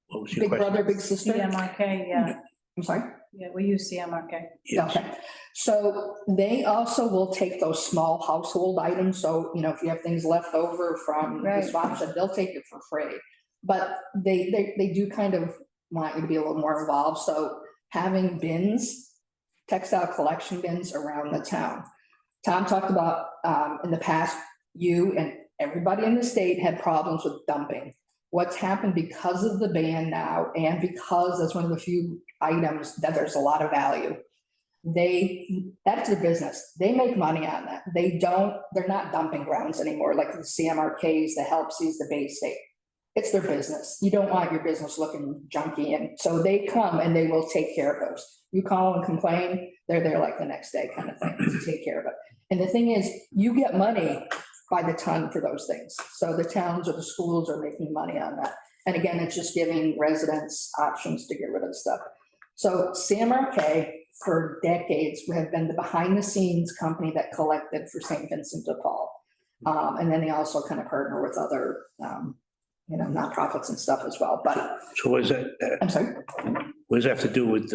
What was your Big question? brother, big sister? CMRK, yeah, I'm sorry? yeah, we use CMRK. Yes. Okay, so they also will take those small household items, so, you know, if you have things left over from the Right. swap shop, they'll take it for free. But they do kind of want you to be a little more involved, so having bins, textile collection bins around the town. Tom talked about, in the past, you and everybody in the state had problems with dumping. What's happened because of the ban now, and because that's one of the few items that there's a lot of value, that's their business. They make money on that. They're not dumping grounds anymore, like the CMRKs, the Helpsies, the Bay State. It's their business. You don't want your business looking junky, and so they come and they will take care of those. You call and complain, they're there like the next day kind of thing to take care of it. And the thing is, you get money by the ton for those things. So the towns or the schools are making money on that. And again, it's just giving residents options to get rid of stuff. So CMRK for decades have been the behind the scenes company that collected for St. Vincent de Paul. And then they also kind of partner with other, nonprofits and stuff as well. But So what does that, I'm sorry, what does that have to do with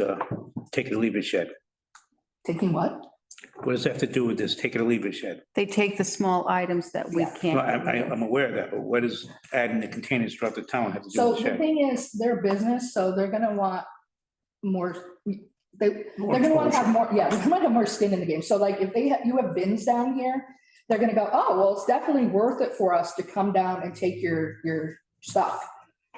take it or leave it shed? taking what? What does that have to do with this take it or leave it shed? They take the small items that we Yeah. No, can't. I'm aware of that, but what does adding the containers throughout the town have to do So with the the shed? thing is, they're business, so they're gonna want more, they're gonna want to have more, yeah, they're gonna have more skin in the game. So like if you have bins down here, they're gonna go, oh, well, it's definitely worth it for us to come down and take your stuff.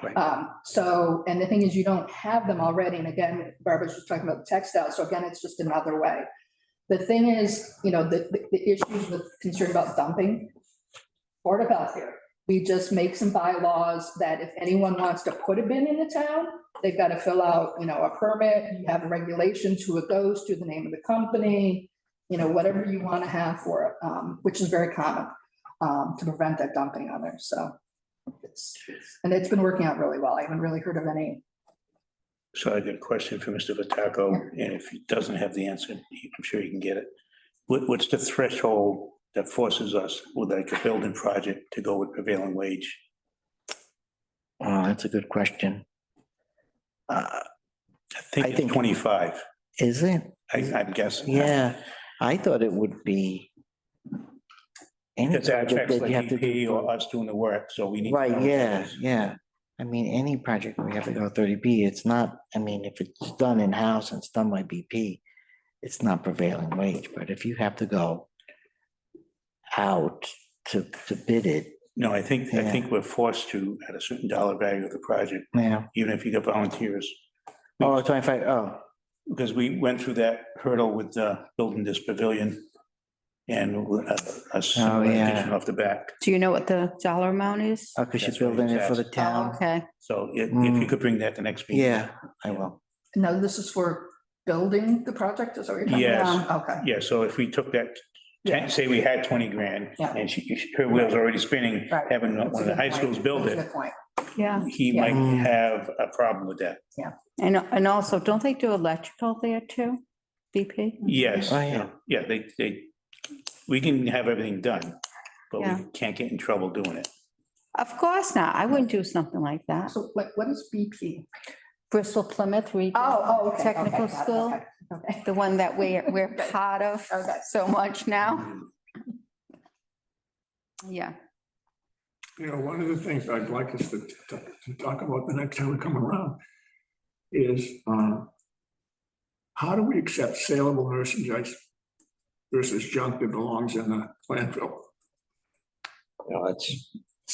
Right. So, and the thing is, you don't have them already. And again, Barbara's just talking about the textiles. So again, it's just another way. The thing is, the issues with concern about dumping, Board of Health here. We just make some bylaws that if anyone wants to put a bin in the town, they've got to fill out, a permit. You have regulations, who it goes to, the name of the company, whatever you want to have for it, which is very common, to prevent that dumping on there. So it's been working out really well. I haven't really heard of any. So I got a question for Mr. Vitaco, and if he doesn't have the answer, I'm sure he can get it. What's the threshold that forces us with like a building project to go with prevailing wage? Oh, that's a good question. I think I it's think- 25, Is it? I'm guessing. Yeah, I thought it would be. any It's our project checks that you have like to EP do or for- us doing the work, so we need. to know Right, what that yeah, is. yeah. I mean, any project we have to go 30B, it's not, I mean, if it's done in-house and it's done by BP, it's not prevailing wage, but if you have to go out to bid it, No, I think Yeah. we're forced to at a certain dollar value of the project, yeah. even if you get volunteers. Oh, 25, oh, Because we went through that hurdle with building this pavilion and a similar yeah. addition off the back. Do you know what the dollar amount is? oh, because That's you're what building he it for the says. Oh, town. okay. So if Mm. you could bring that to next meeting. Yeah, I will. No, this is for building the project, is that what you're talking Yes. about? Okay. Yeah, so if we took that, Yeah. say we had 20 grand Yeah. and her wheels are already spinning, Right. having That's one a of the good high point. schools build That's a it, good point. Yeah. he Yeah. might Mm. have a problem with that. And also, don't they do electrical there too? BP? Yes. Oh, yeah. Yeah, we can have everything done, but Yeah. we can't get in trouble doing it. Of course not. I wouldn't do something like that. So what is BP? Bristol Plymouth Regional Okay. Technical okay, got it, School, okay, Okay. the one that we're part of Okay. so much now. Yeah. You know, one of the things I'd like us to talk about the next time we come around is, how do we accept saleable merchandise versus junk that belongs in the landfill? You know, it's,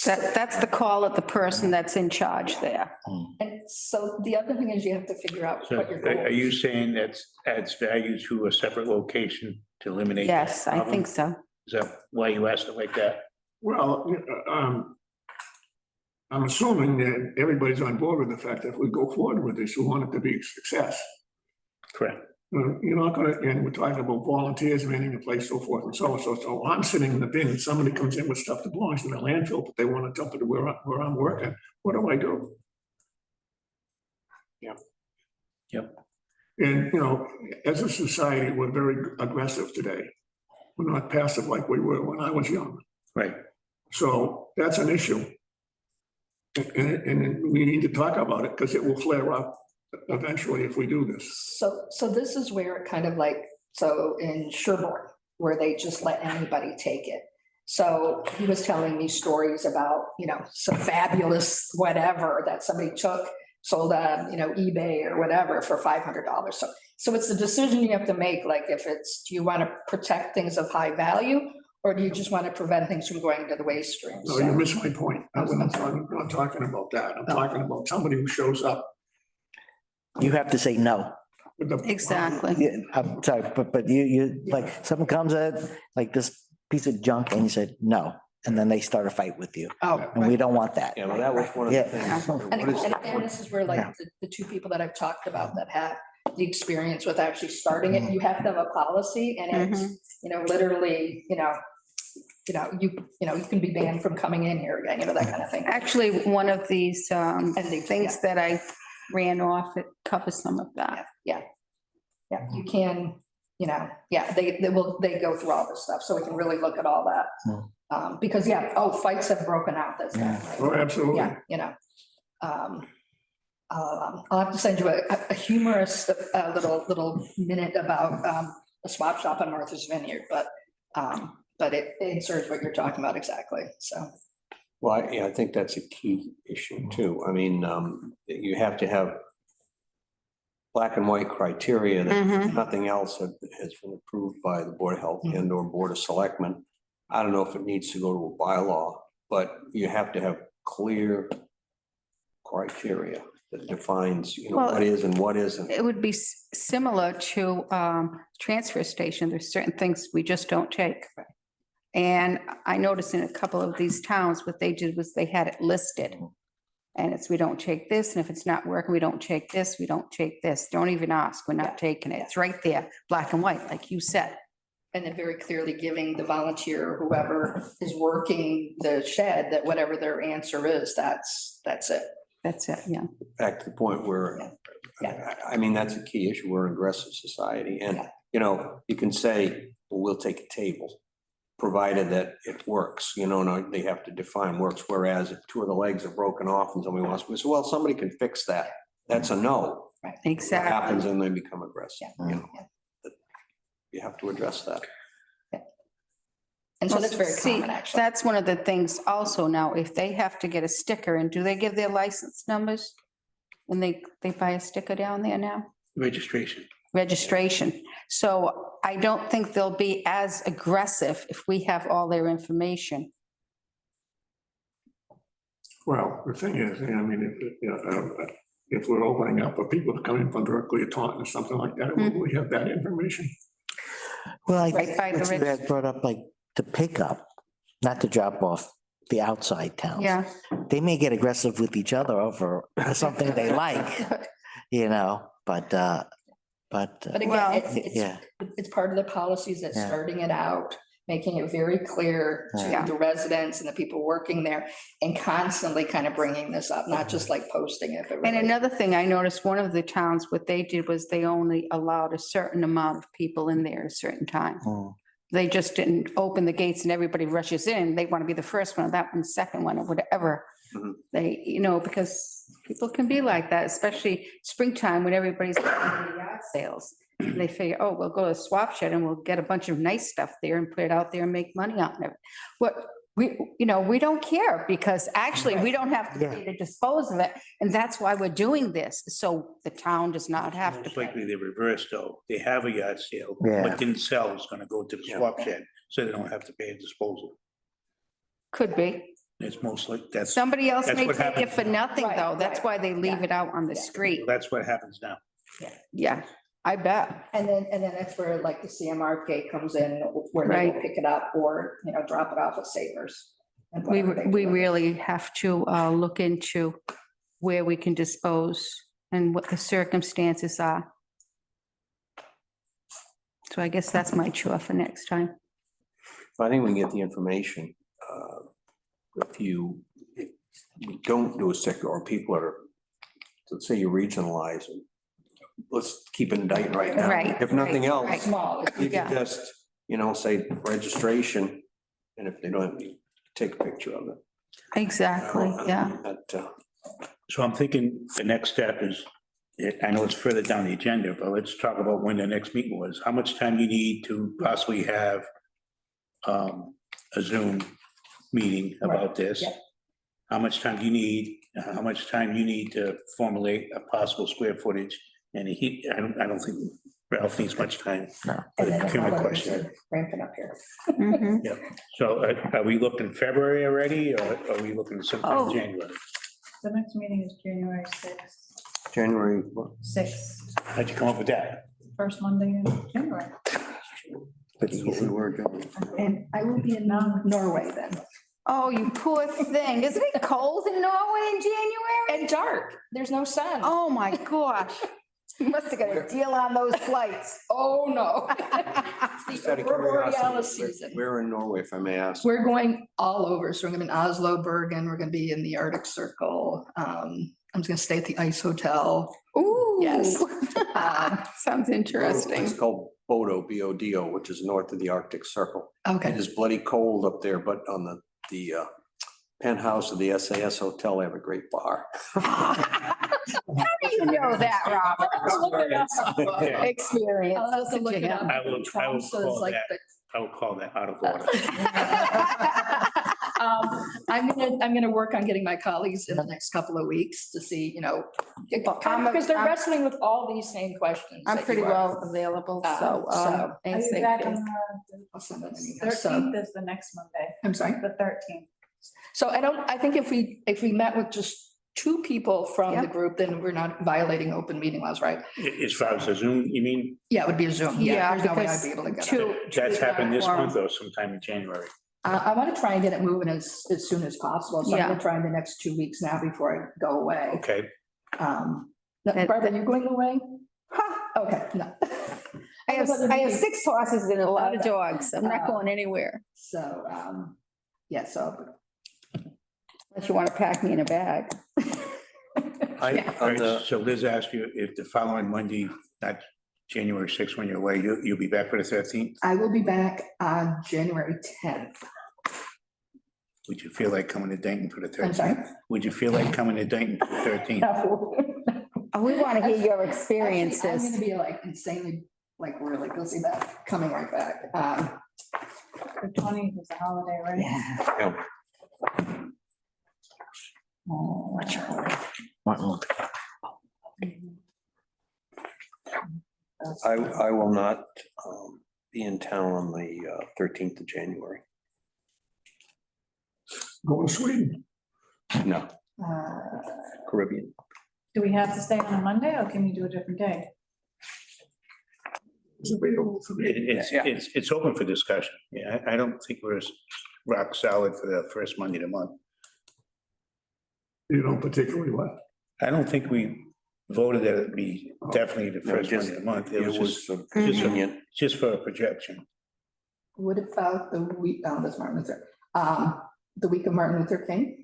That's the call of the person that's in charge there. And so the other thing is you have to figure out So what your goal are you is. saying that adds value to a separate location to eliminate? that Yes, I think problem? so. Is that why you asked it like that? Well, I'm assuming that everybody's on board with the fact that if we go forward with this, we want it to be a success. Correct. You're not gonna, and we're talking about volunteers manning the place, so forth and so on. So I'm sitting in the bin and somebody comes in with stuff that belongs in the landfill, but they want to dump it where I'm working. What do I do? Yep. And, you know, as a society, we're very aggressive today. We're not passive like we were when I was young. Right. So that's an issue. And we need to talk about it because it will flare up eventually if we do this. So this is where it kind of like, so in Sherborne, where they just let anybody take it. So he was telling me stories about, you know, some fabulous whatever that somebody took, sold on, you know, eBay or whatever for $500. So it's a decision you have to make, like if it's, do you want to protect things of high value? Or do you just want to prevent things from going into the waste stream? No, you missed my point. I'm not talking about that. I'm talking about somebody who shows up You have to say no. with the. Exactly. Yeah, I'm sorry, but you, like, someone comes in, like this piece of junk, and you said no, and then they start a fight with you, Oh, and we don't want that. yeah, well, that was one of the Yeah. things. And What is- again, this is where like the two people that I've talked about that had the experience with actually starting it, you have to have a policy and it's, you know, literally, you can be banned from coming in here again, you know, that kind of thing. Actually, one of these they- things that I ran off, it covers some of that. Yeah, you can, you know, they go through all this stuff, so we can really look at all that. Because, fights have broken out, that's definitely. Oh, absolutely. Yeah, you know. I'll have to send you a humorous little minute about a swap shop on Martha's Vineyard, but it answers what you're talking about exactly, so. Well, I think that's a key issue too. I mean, you have to have black and white criteria that Mhm. nothing else has been approved by the Board of Health and or Board of Selectmen. I don't know if it needs to go to a bylaw, but you have to have clear criteria that defines, you know, Well, what is and what isn't. It would be similar to transfer station. There's certain things we just don't take. And I noticed in a couple of these towns, what they did was they had it listed. And it's, we don't take this, and if it's not working, we don't take this, we don't take this. Don't even ask, we're not taking it. It's right there, black and white, like you said. And then very clearly giving the volunteer, or whoever is working the shed, that whatever their answer is, that's it. That's it, yeah. Back to the point where, Yeah. I mean, that's a key issue. We're an aggressive society. And, Yeah. you know, you can say, well, we'll take a table, provided that it works, you know, no, they have to define works. Whereas if two of the legs are broken off and somebody wants to, say, well, somebody can fix that. That's a no. What Exactly. happens and they become aggressive, Yeah. you know? You have to address that. And so Well, that's very see, common, actually. That's one of the things also now, if they have to get a sticker, and do they give their license numbers? When they buy a sticker down there now? Registration. Registration. So I don't think they'll be as aggressive if we have all their information. Well, the thing is, I mean, if we're opening up for people to come in from Berkeley or Taunton or something like that, will we have that information? Well, I Right think by the what you had brought up, like, to pick up, not to drop off the outside towns. Yeah. They may get aggressive with each other over something they like, you know, but But Well, again, yeah, it's part of the policies that Yeah. starting it out, making it very clear Yeah. to the residents and the people working there, and constantly kind of bringing this up, not just like posting it, but And really. another thing, I noticed one of the towns, what they did was they only allowed a certain amount of people in there at a certain time. Mm. They just didn't open the gates and everybody rushes in. They want to be the first one, that one, second one, or whatever. Mhm. They, because people can be like that, especially springtime when everybody's having the yard sales. And they figure, oh, we'll go to swap shed and we'll get a bunch of nice stuff there and put it out there and make money on it. What, we don't care because actually we don't have to pay to dispose of it. And that's why we're doing this. So the town does not have to Most pay. likely the reverse though. They have a yard sale, Yeah. what didn't sell is gonna go to the swap shed, so they don't have to pay a disposal. Could be. It's mostly, that's Somebody else That's may what take it happens. for nothing Right, though. That's right. why they leave Yeah. it out on the Yeah. street. what happens now. Yeah, I bet. And then that's where like the CMR gate comes in, where they will Right. pick it up or, drop it off at Savers. and We, whatever they we do. really have to look into where we can dispose and what the circumstances are. So I guess that's my chore for next time. I think we can get the information. If you don't do a sticker or people are, let's say you regionalize, and let's keep it in Dayton right now. Right, If nothing right, else, right. Small. you Yeah. can just, say registration, and if they don't, you take a picture of it. Exactly, yeah. So I'm thinking the next step is, I know it's further down the agenda, but let's talk about when the next meeting was. How much time you need to possibly have a Zoom meeting about this? yeah. How much time do you need? How much time you need to formulate a possible square footage? And I don't think Ralph needs much time. No. For And the then procurement everybody question. started ramping up here. Mhm. So are we looking February already, or are we looking sometime Oh. in January? The next meeting is January sixth, January, what? 6th, How'd you come up with that? first Monday in January. That's what we were doing. And I will be in Norway then. Oh, you poor thing. Isn't it cold in Norway in January? And dark, there's no sun. Oh, my gosh. You must have got a deal on those flights. Oh, no. Just out of Aurora curiosity, borealis where- season. Where in Norway, if I may ask? We're going all over. So we're gonna be in Oslo, Bergen, we're gonna be in the Arctic Circle. I'm just gonna stay at the Ice Hotel. Ooh. Yes. Sounds interesting. It's called Bodo, B-O-D-O, which is north of the Arctic Circle. It Okay, is bloody cold up there, but on the penthouse of the SAS Hotel, they have a great bar. How do you know that, Robert? Experience. I'll have to look it up. I will Tromsø is call like that. I would call that out of order. I'm gonna work on getting my colleagues in the next couple of weeks to see, because they're I'm- wrestling with all these same questions. I'm that pretty you are. well available, so. So- Are you back on ASAP. I'll send them an email. So, 13th is the next Monday, I'm sorry. the 13th. So I think if we met with just two people from the Yep. group, then we're not violating open meeting laws, right? As far as the Zoom, you mean, Yeah, it would be a Zoom. Yeah, There's no way I'd because be able to get it. two. that's happened this Quorum. month or sometime in January? I want to try and get it moving as soon as possible. So I'm Yeah. gonna try in the next 2 weeks now before I go away. Okay, That- Barbara, you going away? Okay, no. I have 6 horses and a lot of dogs. I'm not going anywhere So, yeah, so. unless you want to pack me in a bag. all right, so Liz asked you if the following Monday, not January 6th, when you're away, you'll be back for the 13th? I will be back on January 10th. Would you feel like coming to Dayton for the I'm 13th? sorry? Would you feel like coming to Dayton for the 13th? We want to hear your Actually, I'm experiences. gonna be like insanely, like really busy back, coming right back. The 20th is a holiday, right? Yeah. Martin Luther King. I will not be in town on the 13th of January. Going to Sweden. No, Caribbean. Do we have to stay on a Monday or can you do a different day? It's available for me. It's open for discussion. Yeah, I don't think we're rock solid for the first Monday of the month. You don't particularly what? I don't think we voted that it'd be definitely the No, first just- Monday of the month. It It was was convenient, just for a projection. What about the week, that's Martin Luther, the week of Martin Luther King?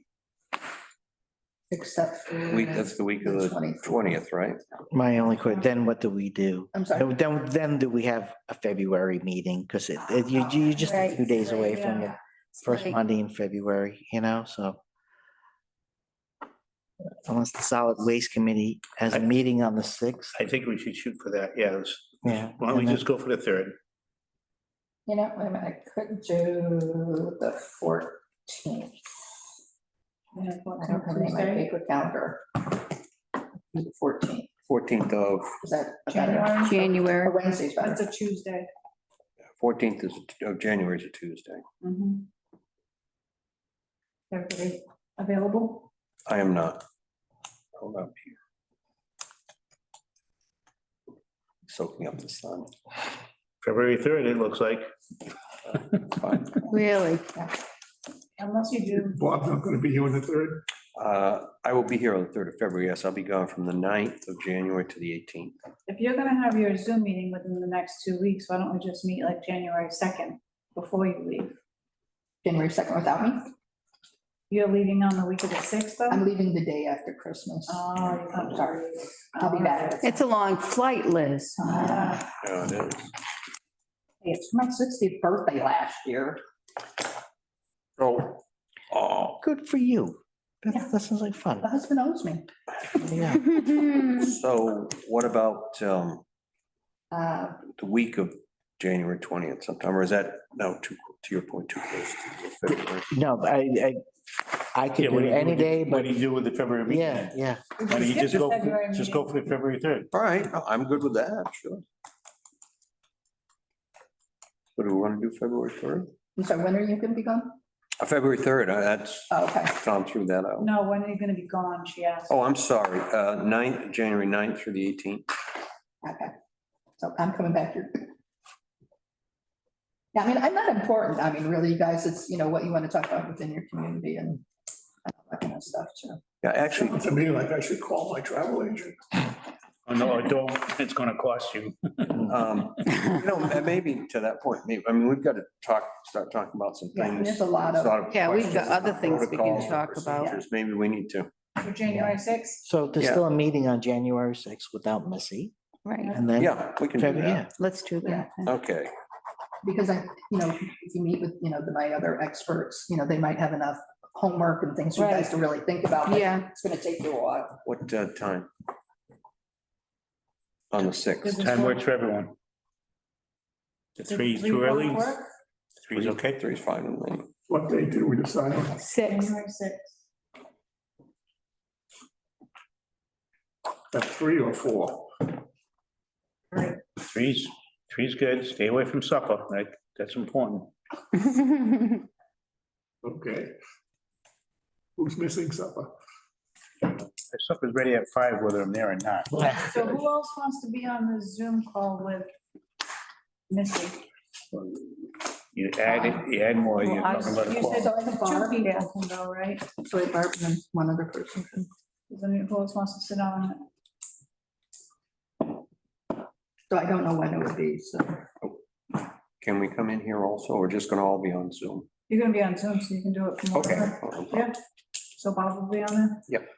except for. Week, that's the week of the 24th. 20th, right? My only question, then what do we do? I'm sorry. Then do we have a February meeting? Because you're just a Right. few days away from the first Right. Monday in February, so. Unless the solid waste committee has a meeting on the 6th. I think we should shoot for that, yeah. Yeah. Why don't we and then- just go for the 3rd? You know, wait a minute, I could do the 14th. I don't have any in my paper calendar. Do the 14th, 14th is that a better? January, January. Or Wednesday's better. that's a Tuesday. of January is a Tuesday. Mhm. Everybody available? I am not. Hold up here. Soaking up the sun. February 3rd, it looks like. Fine. Really? Unless you do, Bob's not gonna be here on the 3rd. I will be here on the 3rd of February. Yes, I'll be gone from the 9th of January to the 18th. if you're gonna have your Zoom meeting within the next 2 weeks, why don't we just meet like January 2nd before you leave? January 2nd without me? You're leaving on the week of the 6th though? I'm leaving the day after Christmas. Oh, I'm sorry. I'll be back. It's a long flight, Liz. Yeah. Yeah, it is. It's my 60th birthday last year. Oh, Good for you. That sounds like fun. The husband owes me. Yeah. so what about Uh, the week of January 20th sometime, or is that, no, to your point, too close to February? No, I could Yeah, what do do you any day, What but do you do with the February meeting? yeah, yeah. We Why don't you skip just the go, February just go meeting. for the February 3rd? All right, I'm good with that, sure. What do we want to do, February 3rd? I'm sorry, when are you gonna be gone? February 3rd, that's, Oh, okay. Tom threw that out. No, when are you gonna be gone, she asked. Oh, I'm sorry, 9th, January 9th through the 18th. Okay. So I'm coming back here. Yeah, I mean, I'm not important. I mean, really, you guys, it's, what you want to talk about within your community and that kind of stuff too. Yeah, actually, Sounds to me like I should call my travel agent. Oh, no, don't, it's gonna cost you. maybe to that point, maybe, I mean, we've got to start talking about some Yeah, things. there's a lot of- sort Yeah, we've got questions other about things we can protocols and talk about. procedures. Maybe we need to. For January 6th? So there's Yeah. still a meeting on January 6th without Missy, Right, and then. Yeah, we can do February, that. let's do that. then. Okay, Because if you meet with, my other experts, they might have enough homework and things for you guys to really think about. but Yeah. It's gonna take you a while. what time? On the 6th. Time works for everyone. The 3's too early? 3's okay? 3's fine with me. What day did we decide on? 6. January 6th. At 3 or 4? 3's good. Stay away from supper. That's important. Okay. Who's missing supper? The supper's ready at 5, whether I'm there or not. So who else wants to be on the Zoom call with Missy? You add more, you're not gonna let it You fall. said So I have two Barb, people can go, right? so I have Barb and then one other person. Is there any- Who else wants to sit on it? So I don't know when it would be, so. Can we come in here also, or just gonna all be on Zoom? You're gonna be on Zoom, so you can do it from Okay. wherever. Yeah, so Bob will be on there? Yep.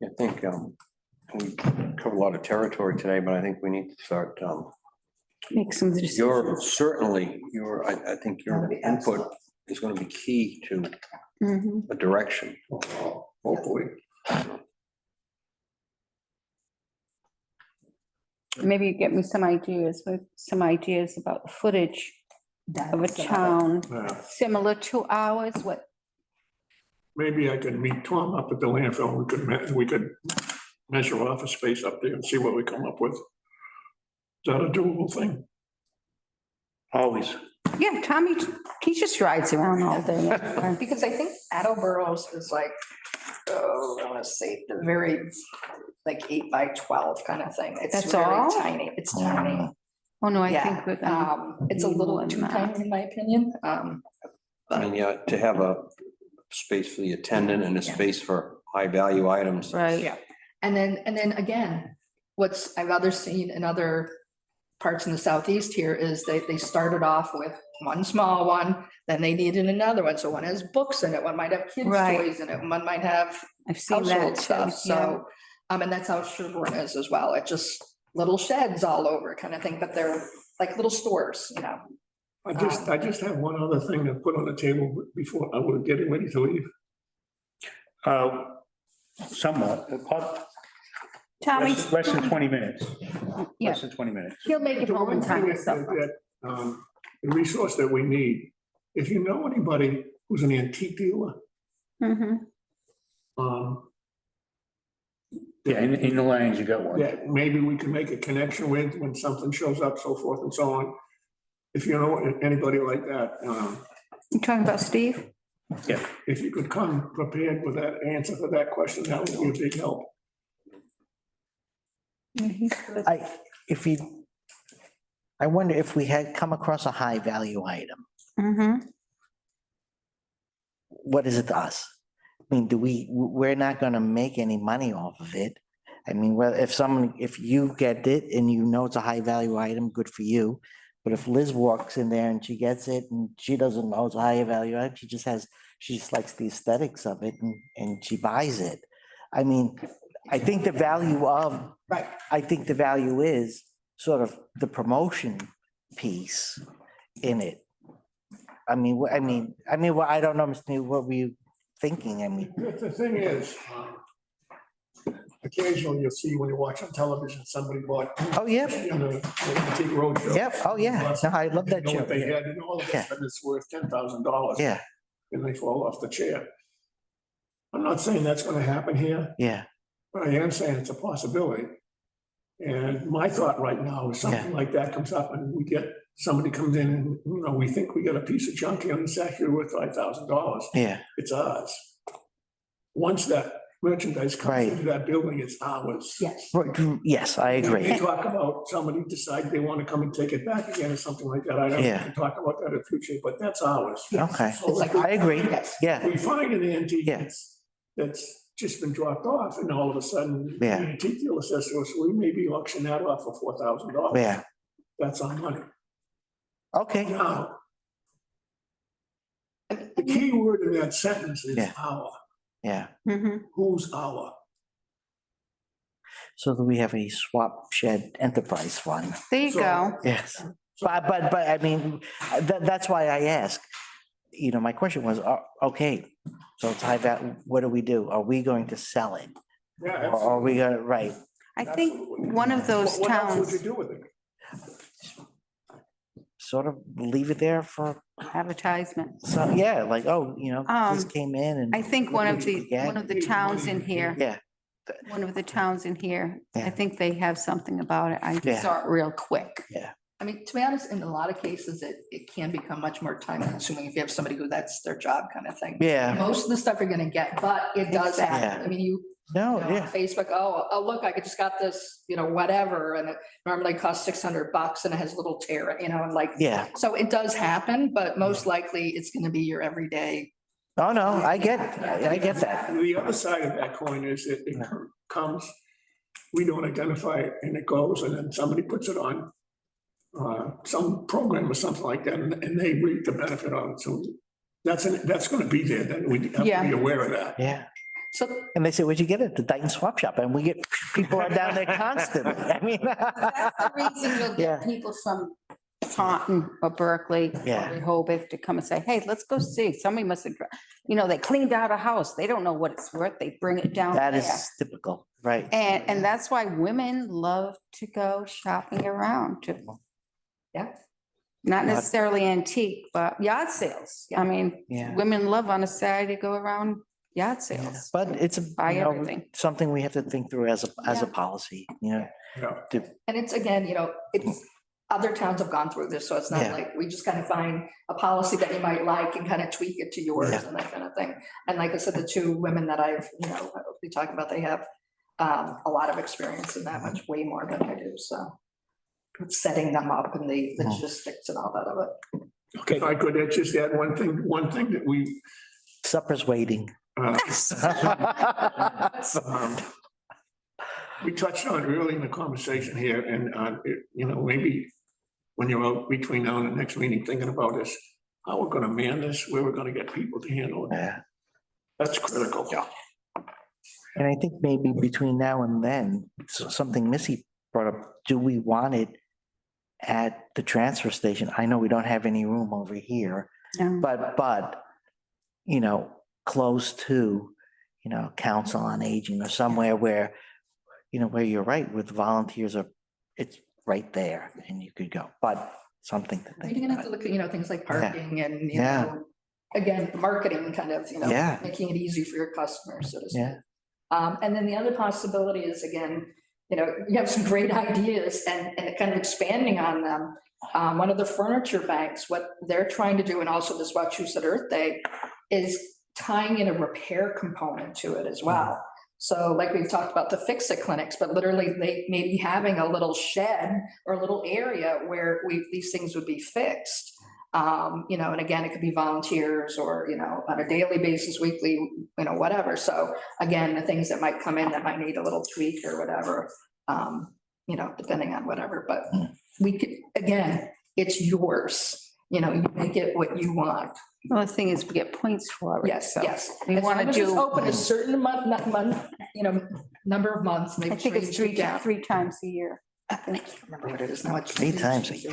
I think we covered a lot of territory today, but I think we need to start, Make some decisions. I think your input is gonna be key to Mhm. a direction. Hopefully. Maybe you get me some ideas about the footage of a That's another- town Yeah. similar to ours, what, Maybe I could meet Tom up at the landfill. We could measure office space up there and see what we come up with. Is that a doable thing? Always. yeah, Tommy, he just rides around all day. Because I think Attleboro's is like, I want to say, the very, like 8x12 kind of thing. It's That's very all? Tiny, it's tiny. Oh, no, I Yeah, think we're gonna, It's a need little more than too that. tiny, in my opinion. I mean, yeah, to have a space for the attendant and a Yeah. space for high-value items. right. Yeah. And then again, I've seen in other parts in the southeast here is they started off with one small one, then they needed another one. So one has books in it, one might have kids' Right. toys in it, one might have I've seen that household too. stuff. Yeah. So, and that's how Sherborne is as well. It just little sheds all over kind of thing, but they're like little stores, you know. I just have one other thing to put on the table before I would get ready to leave. Somewhat, Tommy, less than 20 minutes, yeah, less than 20 minutes. he'll make it The home in one time thing for supper. the resource that we need, if you know anybody who's an antique dealer, Mhm. Yeah, in the Lions, you got one. that maybe we can make a connection with when something shows up, so forth and so on. If you know anybody like that, You talking about Steve? if you could come prepared with that answer for that question, that would be a big help. Yeah, he's good. I wonder if we had come across a high value item, Mhm. what is it to us? I mean, we're not gonna make any money off of it. I mean, well, if you get it and you know it's a high value item, good for you. But if Liz walks in there and she gets it and she doesn't know it's a high value item, she just likes the aesthetics of it and she buys it. I mean, I think the value of, Right. I think the value is sort of the promotion piece in it. I mean, well, I don't know, Mr. Neal, what were you thinking? I mean, The thing is, occasionally you'll see when you watch on television, somebody bought. oh, yeah, On the Antique Roadshow. yep, oh, yeah, no, I love that Know show. what they had and all of Yeah. it, but it's worth $10,000. Yeah, And they fall off the chair. I'm not saying that's gonna happen here, yeah, but I am saying it's a possibility. And my thought right now is something like that comes up and somebody comes in and, we think we got a piece of junk here and it's actually worth $5,000. yeah, It's ours. Once that merchandise comes Right. into that building, it's ours. Yes. yes, I agree. They talk about somebody decide they want to come and take it back again or something like that. I don't Yeah. know, we can talk about that in the future, but that's ours. Okay, So It's like- I agree, Yes. yeah, we find an antique Yeah. that's just been dropped off and all of a sudden, the Yeah. antique dealer says to us, we maybe auction that off for $4,000. yeah, That's our money. okay, Now, the key word in that sentence is Yeah. our. yeah. Mhm. Who's our? So do we have a swap shed enterprise fund? There you So- go. Yes, but I mean, that's why I ask. My question was, okay, so it's high value, what do we do? Are we going to sell it? Yeah. Or are we gonna, right, I think absolutely. one of those What else would towns you do with it? sort of leave it there for, advertisement. so, yeah, like, oh, this came in and. I think one of the Yeah. towns in here, Yeah, one of the towns in here, I Yeah. think they have something about it. I Yeah. just saw it real quick. I mean, to be honest, in a lot of cases, it can become much more time consuming if you have somebody who that's their job kind of thing. yeah, Most of the stuff you're gonna get, but it does happen. Yeah. I mean, you no, know, on yeah, Facebook, oh, look, I just got this, whatever, and it normally costs $600 and it has a little tear, and like, yeah. so it does happen, but most likely it's gonna be your everyday. Oh, no, I get that. The other side of that coin is it comes, we don't identify it and it goes and then somebody puts it on some program or something like that and they reap the benefit of it. So that's going to be there. Then we have Yeah. to be aware of that. Yeah. So And they say, where'd you get it? The Dayton Swap Shop. And we get, people are down there constantly. I mean. That's the reason you'll Yeah. get people from Taunton or Berkeley Yeah. or Rehoboth to come and say, hey, let's go see. Somebody must have, they cleaned out a house. They don't know what it's worth. They bring it down That there. is typical, right? And that's why women love to go shopping around too. Yeah. Not necessarily antique, but yard sales. I mean, Yeah. women love on a Saturday to go around yard Yeah. sales. But it's Buy everything. something we have to think through as a Yeah. policy, Yeah. And it's again, it's, other towns have gone through this, so it's not Yeah. like we just kind of find a policy that you might like and kind of tweak it to yours Yeah. and that kind of thing. And like I said, the two women that I've, we talked about, they have a lot of experience in that, much way more than I do, so. Setting them up and the Mhm. logistics and all that of it. Okay, if I could just add one thing that we, Supper's waiting. um, we touched on early in the conversation here, and, maybe when you're out between now and the next meeting, thinking about this, how we're gonna man this, where we're gonna get people to handle it. Yeah. That's critical. Yeah. And I think maybe between now and then, something Missy brought up, do we want it at the transfer station? I know we don't have any room over here, No. but, close to, council on aging or somewhere where, where you're right, with volunteers are, it's right there and you could go, but something to You're think gonna have about. to look at, things like parking and, Yeah. again, marketing kind of, Yeah. making it easy for your customers, so to speak. Yeah. And then the other possibility is, again, you have some great ideas and kind of expanding on them. One of the furniture banks, what they're trying to do, and also this Wachusett Earth Day, is tying in a repair component to it as well. So like we've talked about the Fix-It clinics, but literally they may be having a little shed or a little area where these things would be fixed. And again, it could be volunteers or, on a daily basis, weekly, whatever. So again, the things that might come in that might need a little tweak or whatever, depending on whatever, but we could, again, it's yours. You make it what you want. Well, the thing is, we get points for it. Yes, so yes. We As want long to as it's do, open a certain number of months. I think it's three times a year. I can't remember what it is now. It's 3 times a year.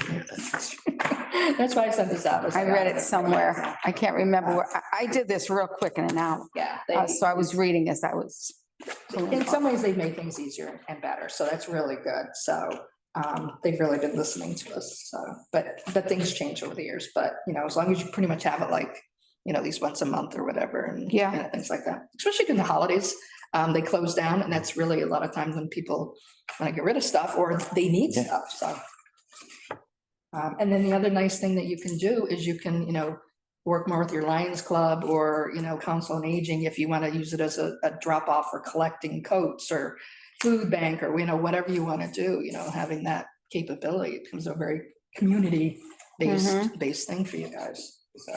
That's why I sent this out. I read it somewhere. I can't remember where, I did this real quick in an hour. Yeah. So I was reading as I was. In some ways, they've made things easier and better, so that's really good. So they've really been listening to us, so, but things change over the years, but, as long as you pretty much have it like, at least once a month or whatever, and Yeah. things like that, especially during the holidays. They close down, and that's really a lot of times when people want to get rid of stuff or they need Yeah. stuff, so. And then the other nice thing that you can do is you can, work more with your Lions Club or, Council on Aging, if you want to use it as a drop off for collecting coats or food bank or, whatever you want to do, having that capability, it becomes a very community based thing for you guys, so.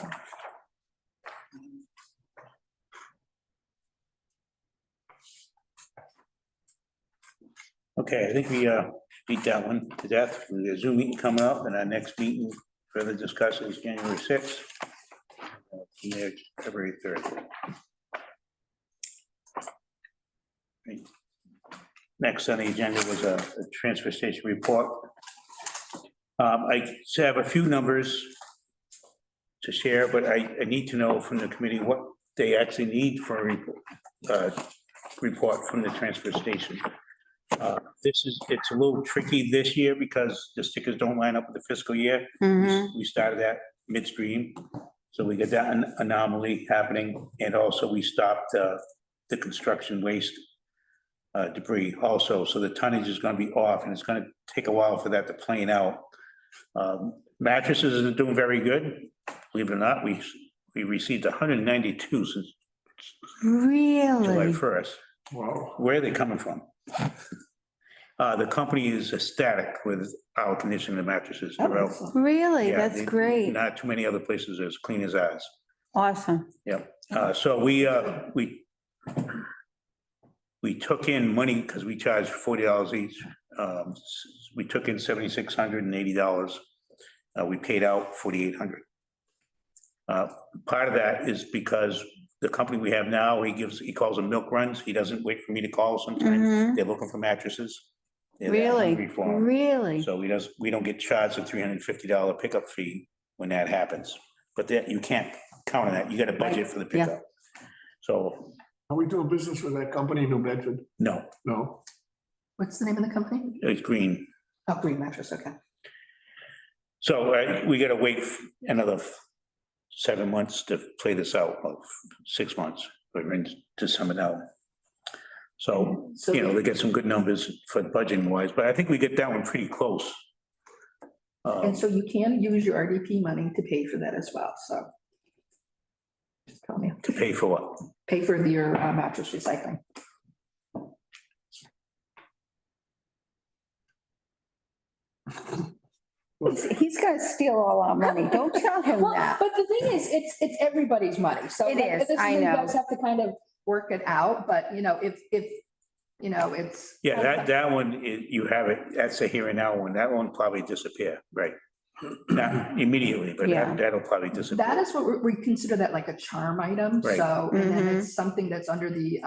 Okay, I think we beat that one to death. We have a Zoom meeting coming up, and our next meeting further discuss is January 6th. From there, February 3rd. Okay. Next on the agenda was a transfer station report. I have a few numbers to share, but I need to know from the committee what they actually need for a report from the transfer station. It's a little tricky this year because the stickers don't line up with the fiscal year. We started that midstream, so we got that anomaly happening, and also we stopped the construction waste debris also, so the tonnage is gonna be off, and it's gonna take a while for that to plane out. Mattresses are doing very good, believe it or not. We received 192 since July Really? 1st. Wow. Where are they coming from? The company is ecstatic with our condition of mattresses. They're out. Really? Yeah, That's they- great. Not too many other places as clean as ours. Awesome. So we took in money because we charged $40 each. We took in $7,680. We paid out $4,800. Part of that is because the company we have now, he calls them milk runs. He doesn't wait for me to call sometimes. They're looking for mattresses. They're that Really? hungry for 'em. Really? So we don't get charged a $350 pickup fee when that happens. But that, you can't count on that. You got a budget for the Yeah. pickup. So, Are we doing business with that company in New Bedford? no, No? What's the name of the company? it's green. Oh, Green Mattress, okay. So we gotta wait another 7 months to play this out, or 6 months. We're into summer now. So, So they get some good numbers for budgeting wise, but I think we get that one pretty close. And so you can use your RDP money to pay for that as well, so. Just tell me, To pay for what? pay for your mattress recycling. He's gonna steal all our money. Don't tell him Well, that. but the thing is, it's everybody's money, so. It like, is, this I You know. guys have to kind of work it out, but if You know, it's. Yeah, that one, you have it, that's a here and now one. That one probably disappear, right? Not immediately, but Yeah. that'll probably That disappear. is what we consider that like a charm item, Right. so, and then Mhm. it's something that's under the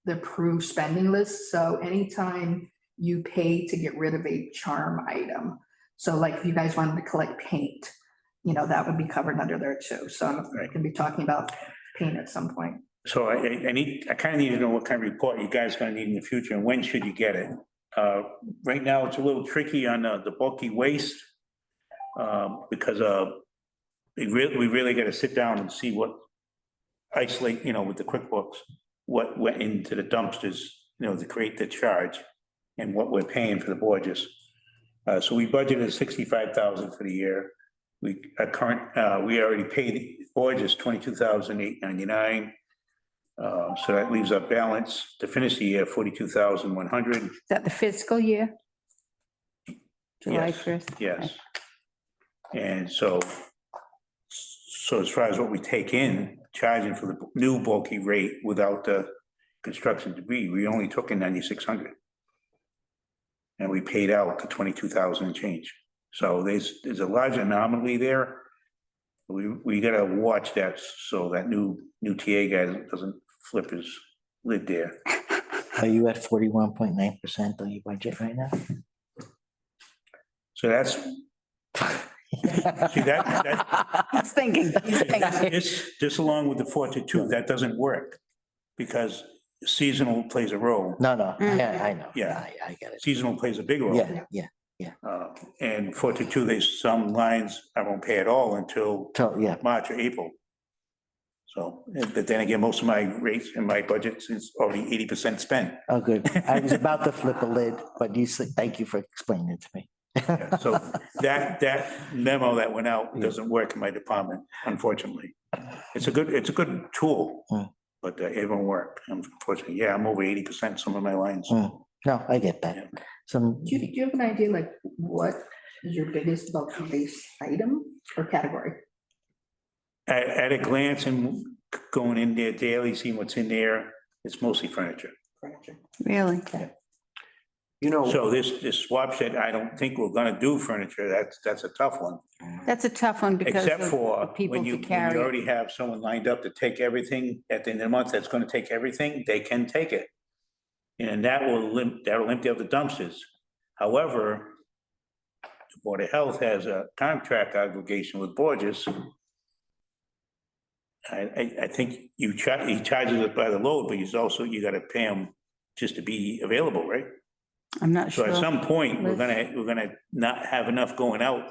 approved spending list, so anytime you pay to get rid of a charm item, so like if you guys wanted to collect paint, you know, that would be covered under there too, so I'm Right. gonna be talking about paint at some point. So I kind of need to know what kind of report you guys gonna need in the future and when should you get it? Right now, it's a little tricky on the bulky waste. Because we really gotta sit down and see what isolate, with the QuickBooks, what went into the dumpsters, to create the charge and what we're paying for the Borges. So we budgeted 65,000 for the year. We already paid Borges 22,899. So that leaves our balance to finish the year 42,100. Is that the fiscal year? July Yes, 1st? Yes. And so as far as what we take in, charging for the new bulky rate without the construction debris, we only took in 9,600. And we paid out the 22,000 and change. So there's a large anomaly there. We gotta watch that so that new TA guy doesn't flip his lid there. Are you at 41.9% of your budget right now? So that's, see, that, He's thinking, he's thinking. this along with the 4-2, that doesn't work. Because seasonal plays a role. No, yeah, I know. Yeah. I get it. Seasonal plays a big role. Yeah, And 4-2, there's some lines I won't pay at all until so, yeah, March or April. So, but then again, most of my rates and my budget is already 80% spent. oh, good. I was about to flip a lid, but you said, thank you for explaining it to me. So that memo that went out doesn't work in my department, unfortunately. It's a good tool, Mm. but it won't work, unfortunately. Yeah, I'm over 80% some of my lines. No, I get that. Some, Do you have an idea, like, what is your biggest bulky waste item or category? At a glance and going in there daily, seeing what's in there, it's mostly furniture. Furniture. Really? So this swap shed, I don't think we're gonna do furniture. That's a tough one. That's a tough one because Except of for the people when to you carry. it. already have someone lined up to take everything at the end of the month, that's gonna take everything, they can take it. And that'll empty out the dumpsters. However, the Board of Health has a contract obligation with Borges. I think he charges it by the load, but you gotta pay him just to be available, right? I'm not So at sure. some point, we're Liz? gonna not have enough going out.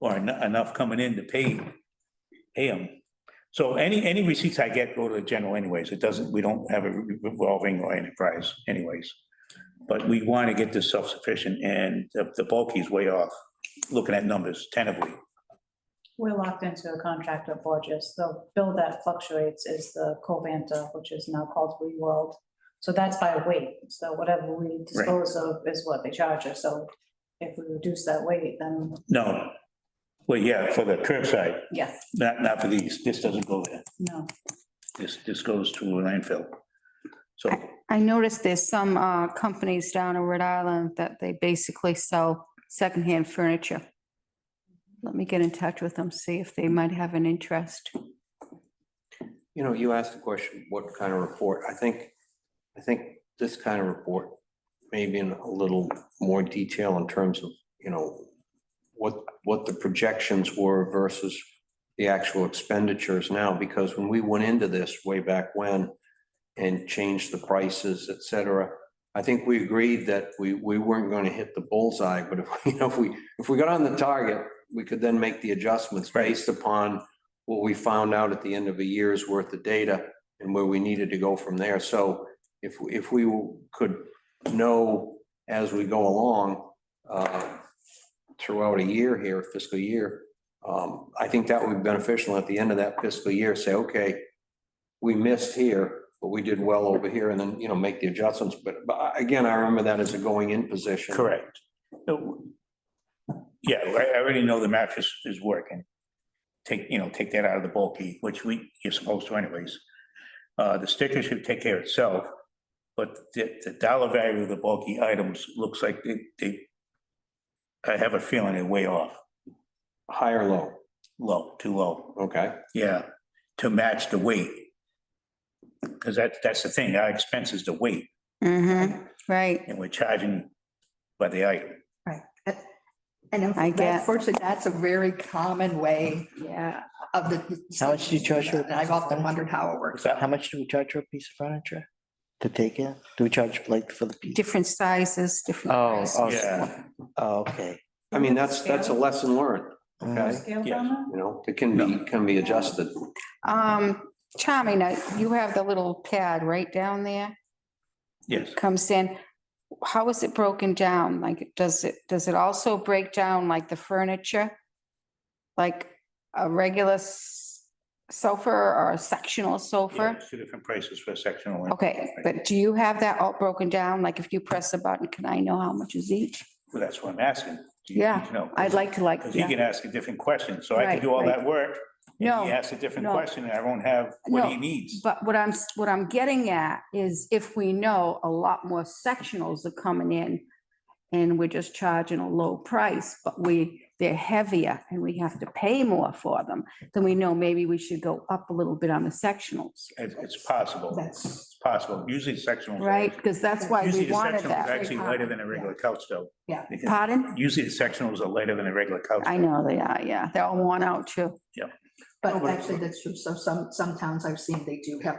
Or enough coming in to pay them. So any receipts I get go to the general anyways. We don't have a revolving or enterprise anyways. But we want to get this self-sufficient and the bulky is way off, looking at numbers tentatively. We're locked into a contract with Borges. The bill that fluctuates is the Covanta, which is now called WeWorld. So that's by weight. So whatever we dispose of is what they charge us. So if we reduce that weight, then No. Well, yeah, for the curbside, yeah, not for these. This doesn't go there. no. This goes to a landfill. So, I noticed there's some companies down in Rhode Island that they basically sell secondhand furniture. Let me get in touch with them, see if they might have an interest. You asked the question, what kind of report? I think this kind of report, maybe in a little more detail in terms of, what the projections were versus the actual expenditures now, because when we went into this way back when and changed the prices, et cetera, I think we agreed that we weren't going to hit the bullseye, but if we got on the target, we could then make the adjustments based upon what we found out at the end of a year's worth of data and where we needed to go from there. So if we could know as we go along throughout a year here, fiscal year, I think that would be beneficial at the end of that fiscal year, say, okay, we missed here, but we did well over here, and then, make the adjustments. But again, I remember that as a going in position. correct. Yeah, I already know the mattress is working. Take that out of the bulky, which you're supposed to anyways. The sticker should take care of itself, but the dollar value of the bulky items looks like I have a feeling they're way off, High or low? low, too low, Okay. yeah, to match the weight. Because that's the thing, our expense is the weight, right. and we're charging by the item. Right. And I get- unfortunately, that's a very common way Yeah. of the. How much do you charge for a And I've often wondered how it works. How much do we charge for a piece of furniture to take in? Do we charge like for the piece? Different sizes, different. Oh, prices. Yeah. Oh, okay. I mean, that's a lesson learned, okay? Scale Yes. on that? You know, it can be adjusted. Charming, now, you have the little pad right down there, Yes, comes in. How is it broken down? Like, does it also break down like the furniture? Like a regular sofa or a sectional yeah, sofa? it's 2 different prices for a sectional. one. Okay, but do you have that all broken down? Like if you press a button, can I know how much is each? Well, that's what I'm asking. Do you Yeah, need to know? I'd like to like, Because he yeah. can ask a different question, so I can Right, do all right. that work. And No, he asks a different no. question, and I won't have what he No, needs. But what I'm getting at is if we know a lot more sectionals are coming in and we're just charging a low price, but they're heavier and we have to pay more for them, then we know maybe we should go up a little bit on the sectionals, It's possible, That's, it's possible. Usually the sectionals. right? Because that's why Usually we the wanted sectional is that. actually lighter than a regular couch though. yeah. Because Pardon? usually the sectionals are lighter than a regular couch. I know they are, yeah. They're all worn out too. But actually, that's true. So some towns I've seen, they do have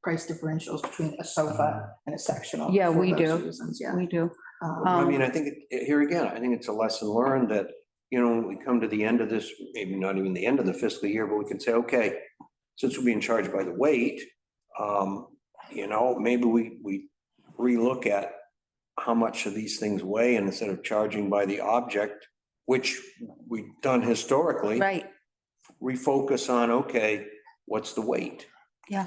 price differentials between a sofa and a sectional. Yeah, for we those do. reasons, Yeah. We do. I mean, I think, here again, I think it's a lesson learned that, you know, when we come to the end of this, maybe not even the end of the fiscal year, but we can say, okay, since we're being charged by the weight, you know, maybe we relook at how much of these things weigh, and instead of charging by the object, which we've done historically, Right, refocus on, okay, what's the weight? yeah.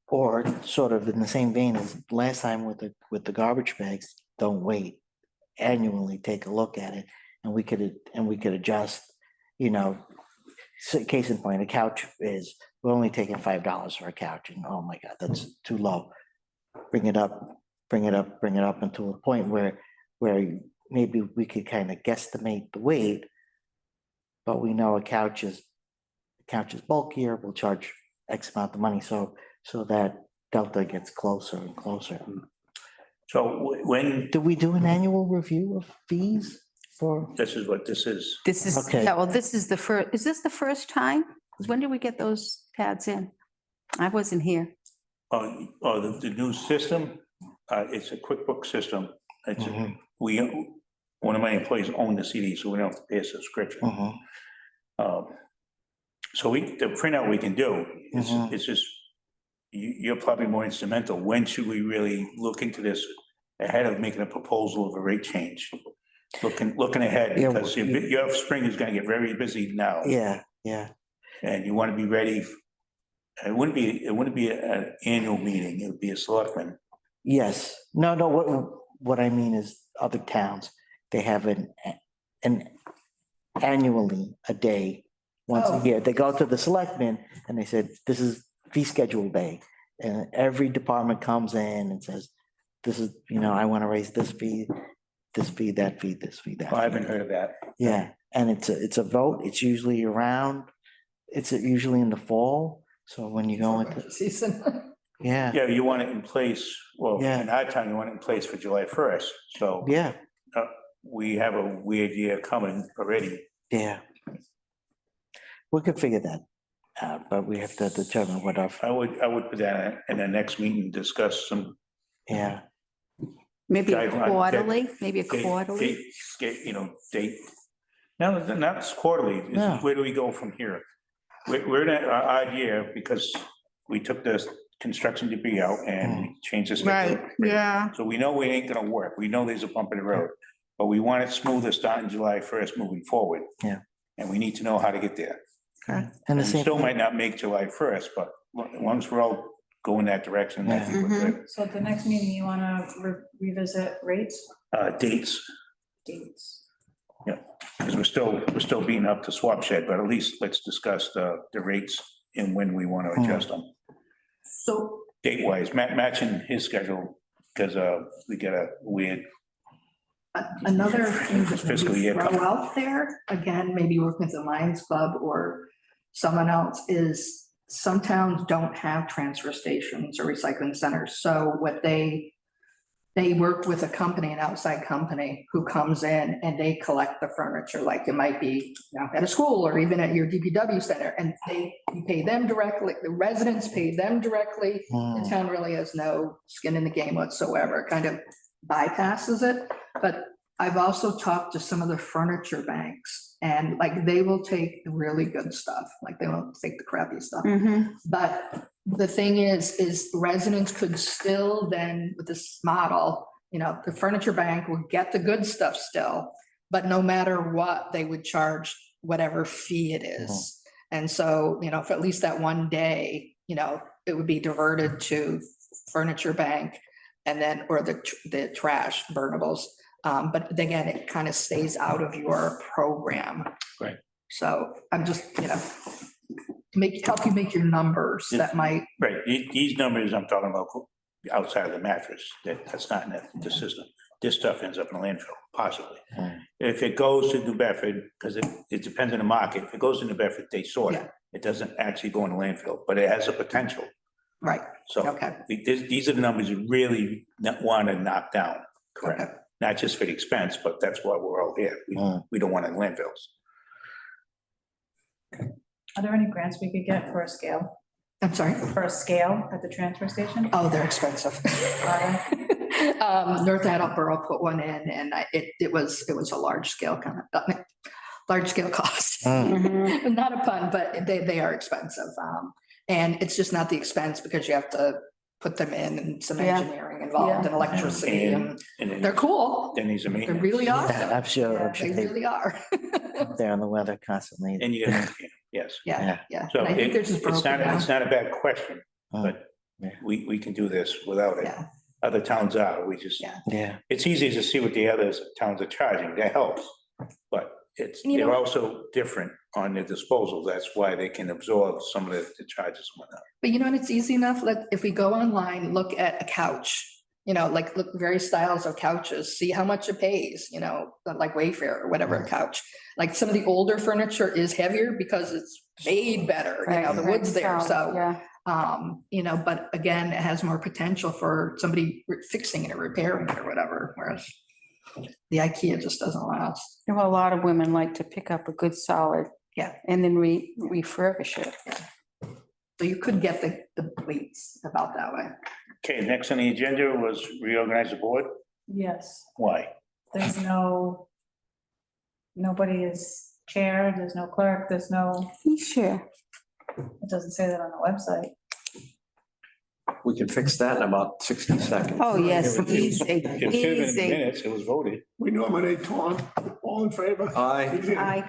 Or sort of in the same vein as last time with the garbage bags, don't wait. Annually take a look at it and we could adjust, you know. So case in point, a couch we're only taking $5 for a couch and oh my God, that's too low. Bring it up until a point where maybe we could kind of guesstimate the weight. But we know a couch is bulkier, we'll charge X amount of money, so that delta gets closer and closer. So when, Do we do an annual review of fees for? this is what this is. This is, Okay. yeah, well, this is this the first time? 'Cause when did we get those pads in? I wasn't here. The new system, it's a QuickBooks system. It's, Mhm, one of my employees own the CD, so we don't have to pay a subscription. mhm. So the printout we can do, Mhm. it's just, you're probably more instrumental. When should we really look into this ahead of making a proposal of a rate change? Looking ahead, Yeah, because your spring is gonna get very busy now, Yeah, and you wanna be ready. It wouldn't be an annual meeting, it would be a selectman. yes. No, what I mean is other towns, they have an annually a day, once a Oh. year. They go to the selectmen and they said, this is fee schedule day. And every department comes in and says, this is, you know, I want to raise this fee, that fee, this fee, that. I fee." haven't heard of that. Yeah, and it's a vote. It's usually it's usually in the fall. So when you go into, Season. yeah, Yeah, you want it in place, well, Yeah. in our time, you want it in place for July 1st, so yeah, we have a weird year coming already. yeah. We could figure that out, but we have to determine what our, I would put that in the next meeting, discuss some yeah, Maybe a Guideline, quarterly, maybe a date, quarterly. date. No, not quarterly, it's No. where do we go from here? We're in an odd year because we took the construction debris out and we changed the schedule. Yeah. So we know we ain't gonna work, we know there's a bump in the road, but we want it smoother starting July 1st moving forward. Yeah. And we need to know how to get there. and We the same. still might not make July 1st, but as long as we're all going that direction, I think we're good. So at the next meeting, you wanna revisit rates, Dates, dates? because we're still beating up the swap shed, but at least let's discuss the rates and when we want to adjust them. So date wise, matching his schedule, because we got a weird, another thing that Fiscal maybe year throw coming. out there, again, maybe working with the Lions Club or someone else, is some towns don't have transfer stations or recycling centers. So what they work with a company, an outside company who comes in and they collect the furniture, like it might be, you know, at a school or even at your DPW center, and you pay them directly, the residents pay them directly. The Hmm. town really has no skin in the game whatsoever, It kind of bypasses it. But I've also talked to some of the furniture banks, and like they will take the really good stuff, like they won't take the crappy stuff. But the thing is residents could still then, with this model, you know, the furniture bank would get the good stuff still, but no matter what, they would charge whatever fee it is. And so, you know, for at least that one day, you know, it would be diverted to furniture bank and then, or the trash burnables. But again, it kind of stays out of your program. Right. So I'm just, you know, help you make your numbers that might, right, these numbers I'm talking about outside of the mattress, that's not in the system. This stuff ends up in a landfill, possibly. Hmm. If it goes to New Bedford, because it depends on the market, if it goes to New Bedford, they sort it. Yeah. It doesn't actually go in the landfill, but it has a potential. right, So okay. these are the numbers you really want to knock down, correct? Okay. Not just for the expense, but that's why we're all here. We don't want it in landfills. Are there any grants we could get for a scale, I'm sorry. for a scale at the transfer station? Oh, they're expensive. North Attleboro put one in and it was a large scale kind of, large scale cost. Hmm. Not a pun, but they are expensive. And it's just not the expense because you have to put them in and some Yeah. engineering involved and electricity and And they're cool. then there's a They're maintenance. really Yeah, awesome. I'm sure They really are. they're on the weather constantly. And you gotta, yes. Yeah, yeah. So And I think they're just it's broken not, it's down. not a bad question, but Yeah. we can do this without it. Yeah. Other towns are, we just, Yeah. Yeah, it's easy to see what the other towns are charging, that helps. But You know- they're also different on their disposal, that's why they can absorb some of the charges and whatnot. But you know, and it's easy enough, if we go online, look at a couch, you know, like look various styles of couches, see how much it pays, you know, like Wayfair or whatever a couch. Like some of the older furniture is heavier because it's made better, you know, the wood's there, so. Yeah, You know, but again, it has more potential for somebody fixing it or repairing it or whatever, whereas the IKEA just doesn't last. well, a lot of women like to pick up a good solid. Yeah. And then refurbish it. So you could get the weights about that way. Okay, next on the agenda was reorganize the board, Yes, why? there's nobody is chair, there's no clerk, there's no, Sure. it doesn't say that on the website. We can fix that in about 60 seconds. Oh, yes, easy, It should have been in the easy. minutes, it was voted. We nominate Tom. All in favor? Aye. Easy. I,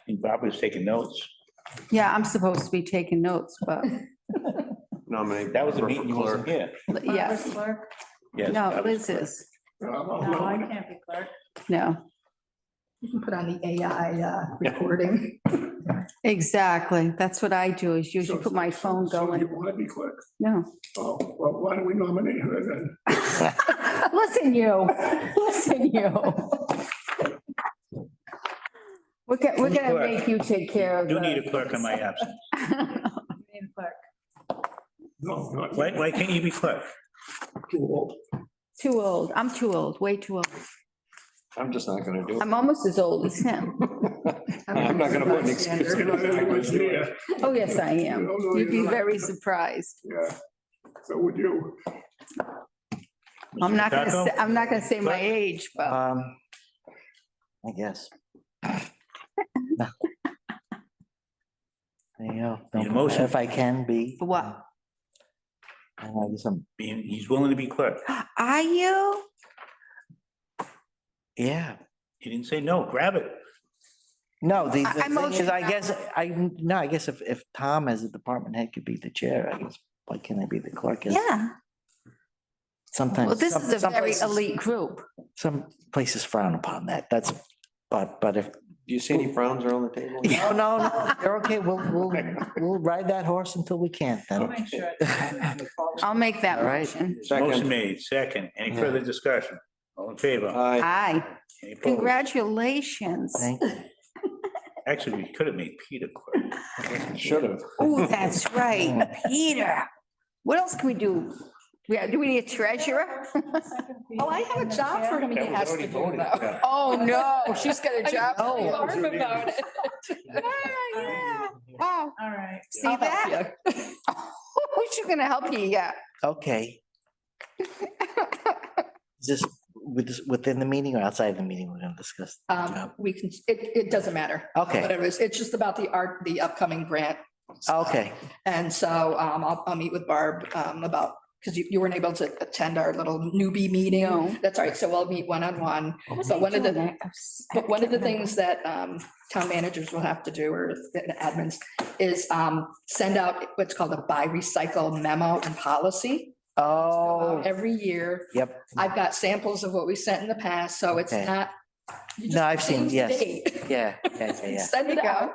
And Bob was taking notes. yeah, I'm supposed to be taking notes, but Nominate. That was a Barbara meeting you for wasn't clerk. here. yeah, Barbara's clerk? Yes, no, Bob was Liz clerk. is, No, I can't be clerk. no, You can put on the AI recording. exactly. That's what I do is usually put my phone So you going. want to be clerk? No. Oh, well, why don't we nominate her then? Listen, you. We're Who's gonna clerk? make you take care of. Do need the- a clerk in my absence. Being clerk. No, not Why can't you be clerk? too old. Too old. I'm too old, way too old. I'm just not gonna do it. I'm almost as old as him. I'm not gonna put an excuse You're not anyone's here. Oh, yes, I am. No, no, You'd be you're not. very surprised. Yeah, so would you. I'm not gonna, Taco? I'm not gonna say my age, but I guess. No. There you go. Need a motion? If I can be. for what? I guess I'm, He's willing to be clerk. Are you? yeah. He didn't say no, grab it. No, the I thing is, I motion- guess if Tom as a department head could be the chair, I guess, why can't I be the clerk? Yeah. Sometimes. Well, this is a some very places- elite group. Some places frown upon that. But if Do you see any frowns around the table? No, no, you're okay. We'll ride that horse until we can't I'll then. make sure. I'll make that All right. motion. Motion Second. made, second. Any Yeah. further discussion? All in favor? Aye. Aye, Any opposed? congratulations. Thank you. Actually, we could have made Peter clerk. Should have. Oh, that's right, Peter. What else can we do? Do we need a treasurer? Oh, I have a job for him he That was has to already do voted. though. Yeah. Oh, no, she's got a job. Oh. Oh, About it. yeah. Wow, All right. see I'll help that? She's gonna help you, yeah. Okay. Just within the meeting or outside the meeting, we're gonna discuss. the job? We can, it doesn't matter. Okay, Whatever, it's just about the upcoming grant. okay. And so I'll meet with Barb about, because you weren't able to attend our little newbie meeting. No. That's all right. So we'll meet one-on-one. But one of the things that town managers will have to do, or the admins, is send out what's called a buy recycle memo and policy. Oh, Every year. yep. I've got samples of what we sent in the past, so it's Okay. not. you just No, I've seen, change the yes. date. Yeah. Send it out.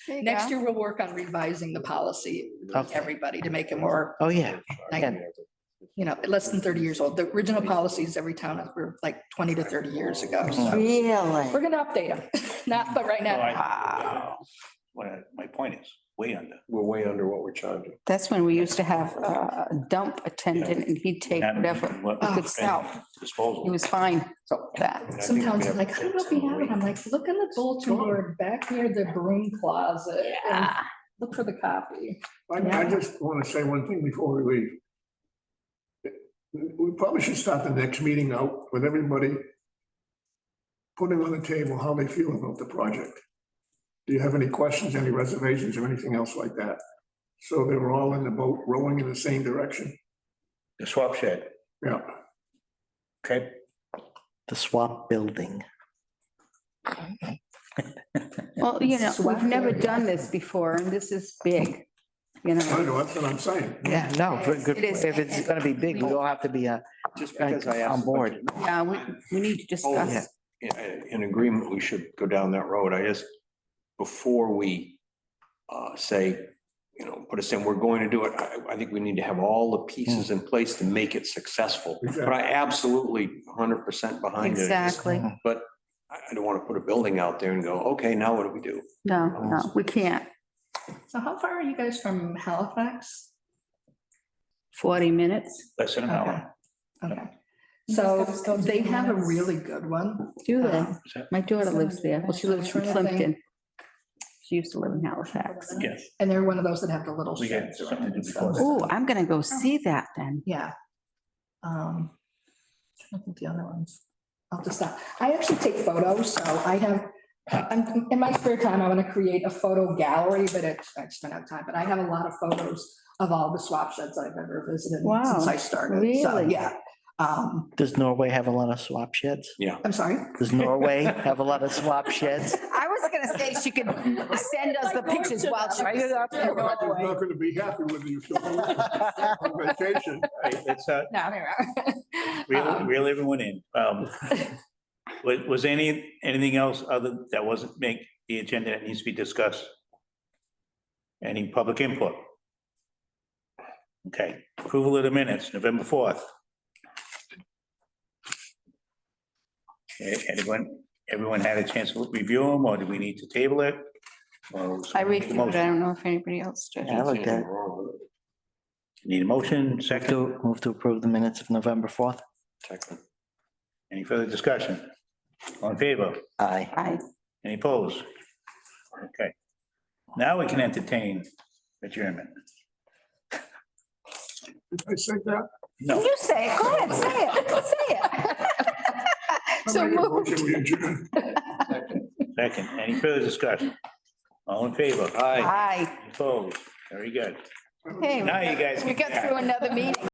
Next year. year, we'll work on revising the policy, with Okay. everybody, to make it more, Oh, yeah. like, less than 30 years old. The original policies, every town were like 20 to 30 years ago. So Really? we're gonna update them. Not, but right No, now, I- my point is, way under. We're way under what we're charging. That's when we used to have a dump attendant and he'd take whatever What we we could sell. Disposal. He was fine, so that. some towns are like, I don't know if we have it. I'm like, look in the bulletin board back near the broom closet. and Yeah. Look for the copy. I just want to say one thing before we leave. We probably should start the next meeting out with everybody putting on the table how they feel about the project. Do you have any questions, any reservations, or anything else like that? So they were all in the boat rowing in the same direction. The swap shed, Yeah. okay? The swap building. Well, we've never done this before and this is big, I know, that's what I'm saying. Yeah, no, good. It is. If it's gonna be big, we all have to be Just because I asked. on board. Yeah, we need to Oh, discuss. In agreement, we should go down that road. Before we say, put us in, we're going to do it, I think we need to have all the pieces in place to make it successful. But I absolutely 100% behind it. Exactly. But I don't want to put a building out there and go, okay, now what do we do? No, we can't. So how far are you guys from Halifax? 40 minutes. Less than an hour. Okay. So they have a really good one. Do they? Um, My daughter lives there. Well, she lives from I'm trying to think. Plimpton. She used to live in Halifax. Yes. And they're one of those that have the little We got sheds something around to and do stuff. before Oh, I'm gonna go see that then. Yeah. I think the other ones. I'll just stop. I actually take photos, so I have, in my spare time, I want to create a photo gallery, but I just don't have time. But I have a lot of photos of all the swap sheds I've ever visited since Wow, I started. So, really? yeah. Does Norway have a lot of swap sheds? I'm sorry. Does Norway have a lot of swap sheds? I was gonna say she could send us the pictures while she was up there. You're not going to be happy with you. On vacation. Hey, let's No, there reel everyone in. Was anything else other that wasn't make the agenda that needs to be discussed? Any public input? Okay, approval of the minutes, November 4th. Everyone had a chance to review them, or do we need to table it? Or I make a reviewed, I motion? don't know if anybody else did. I looked at, Need a motion, second? move to approve the minutes of November 4th. Second. Any further discussion? On favor? Aye. I, Any opposed? Okay. Now we can entertain adjournment. Did I say that? No, you say it, go ahead, say it, say it. So I'll make a moved. motion, we adjourn. second. Any further discussion? All in favor? Aye. Aye. Opposed? Very good. Hey, Now you guys we can- got through another meeting.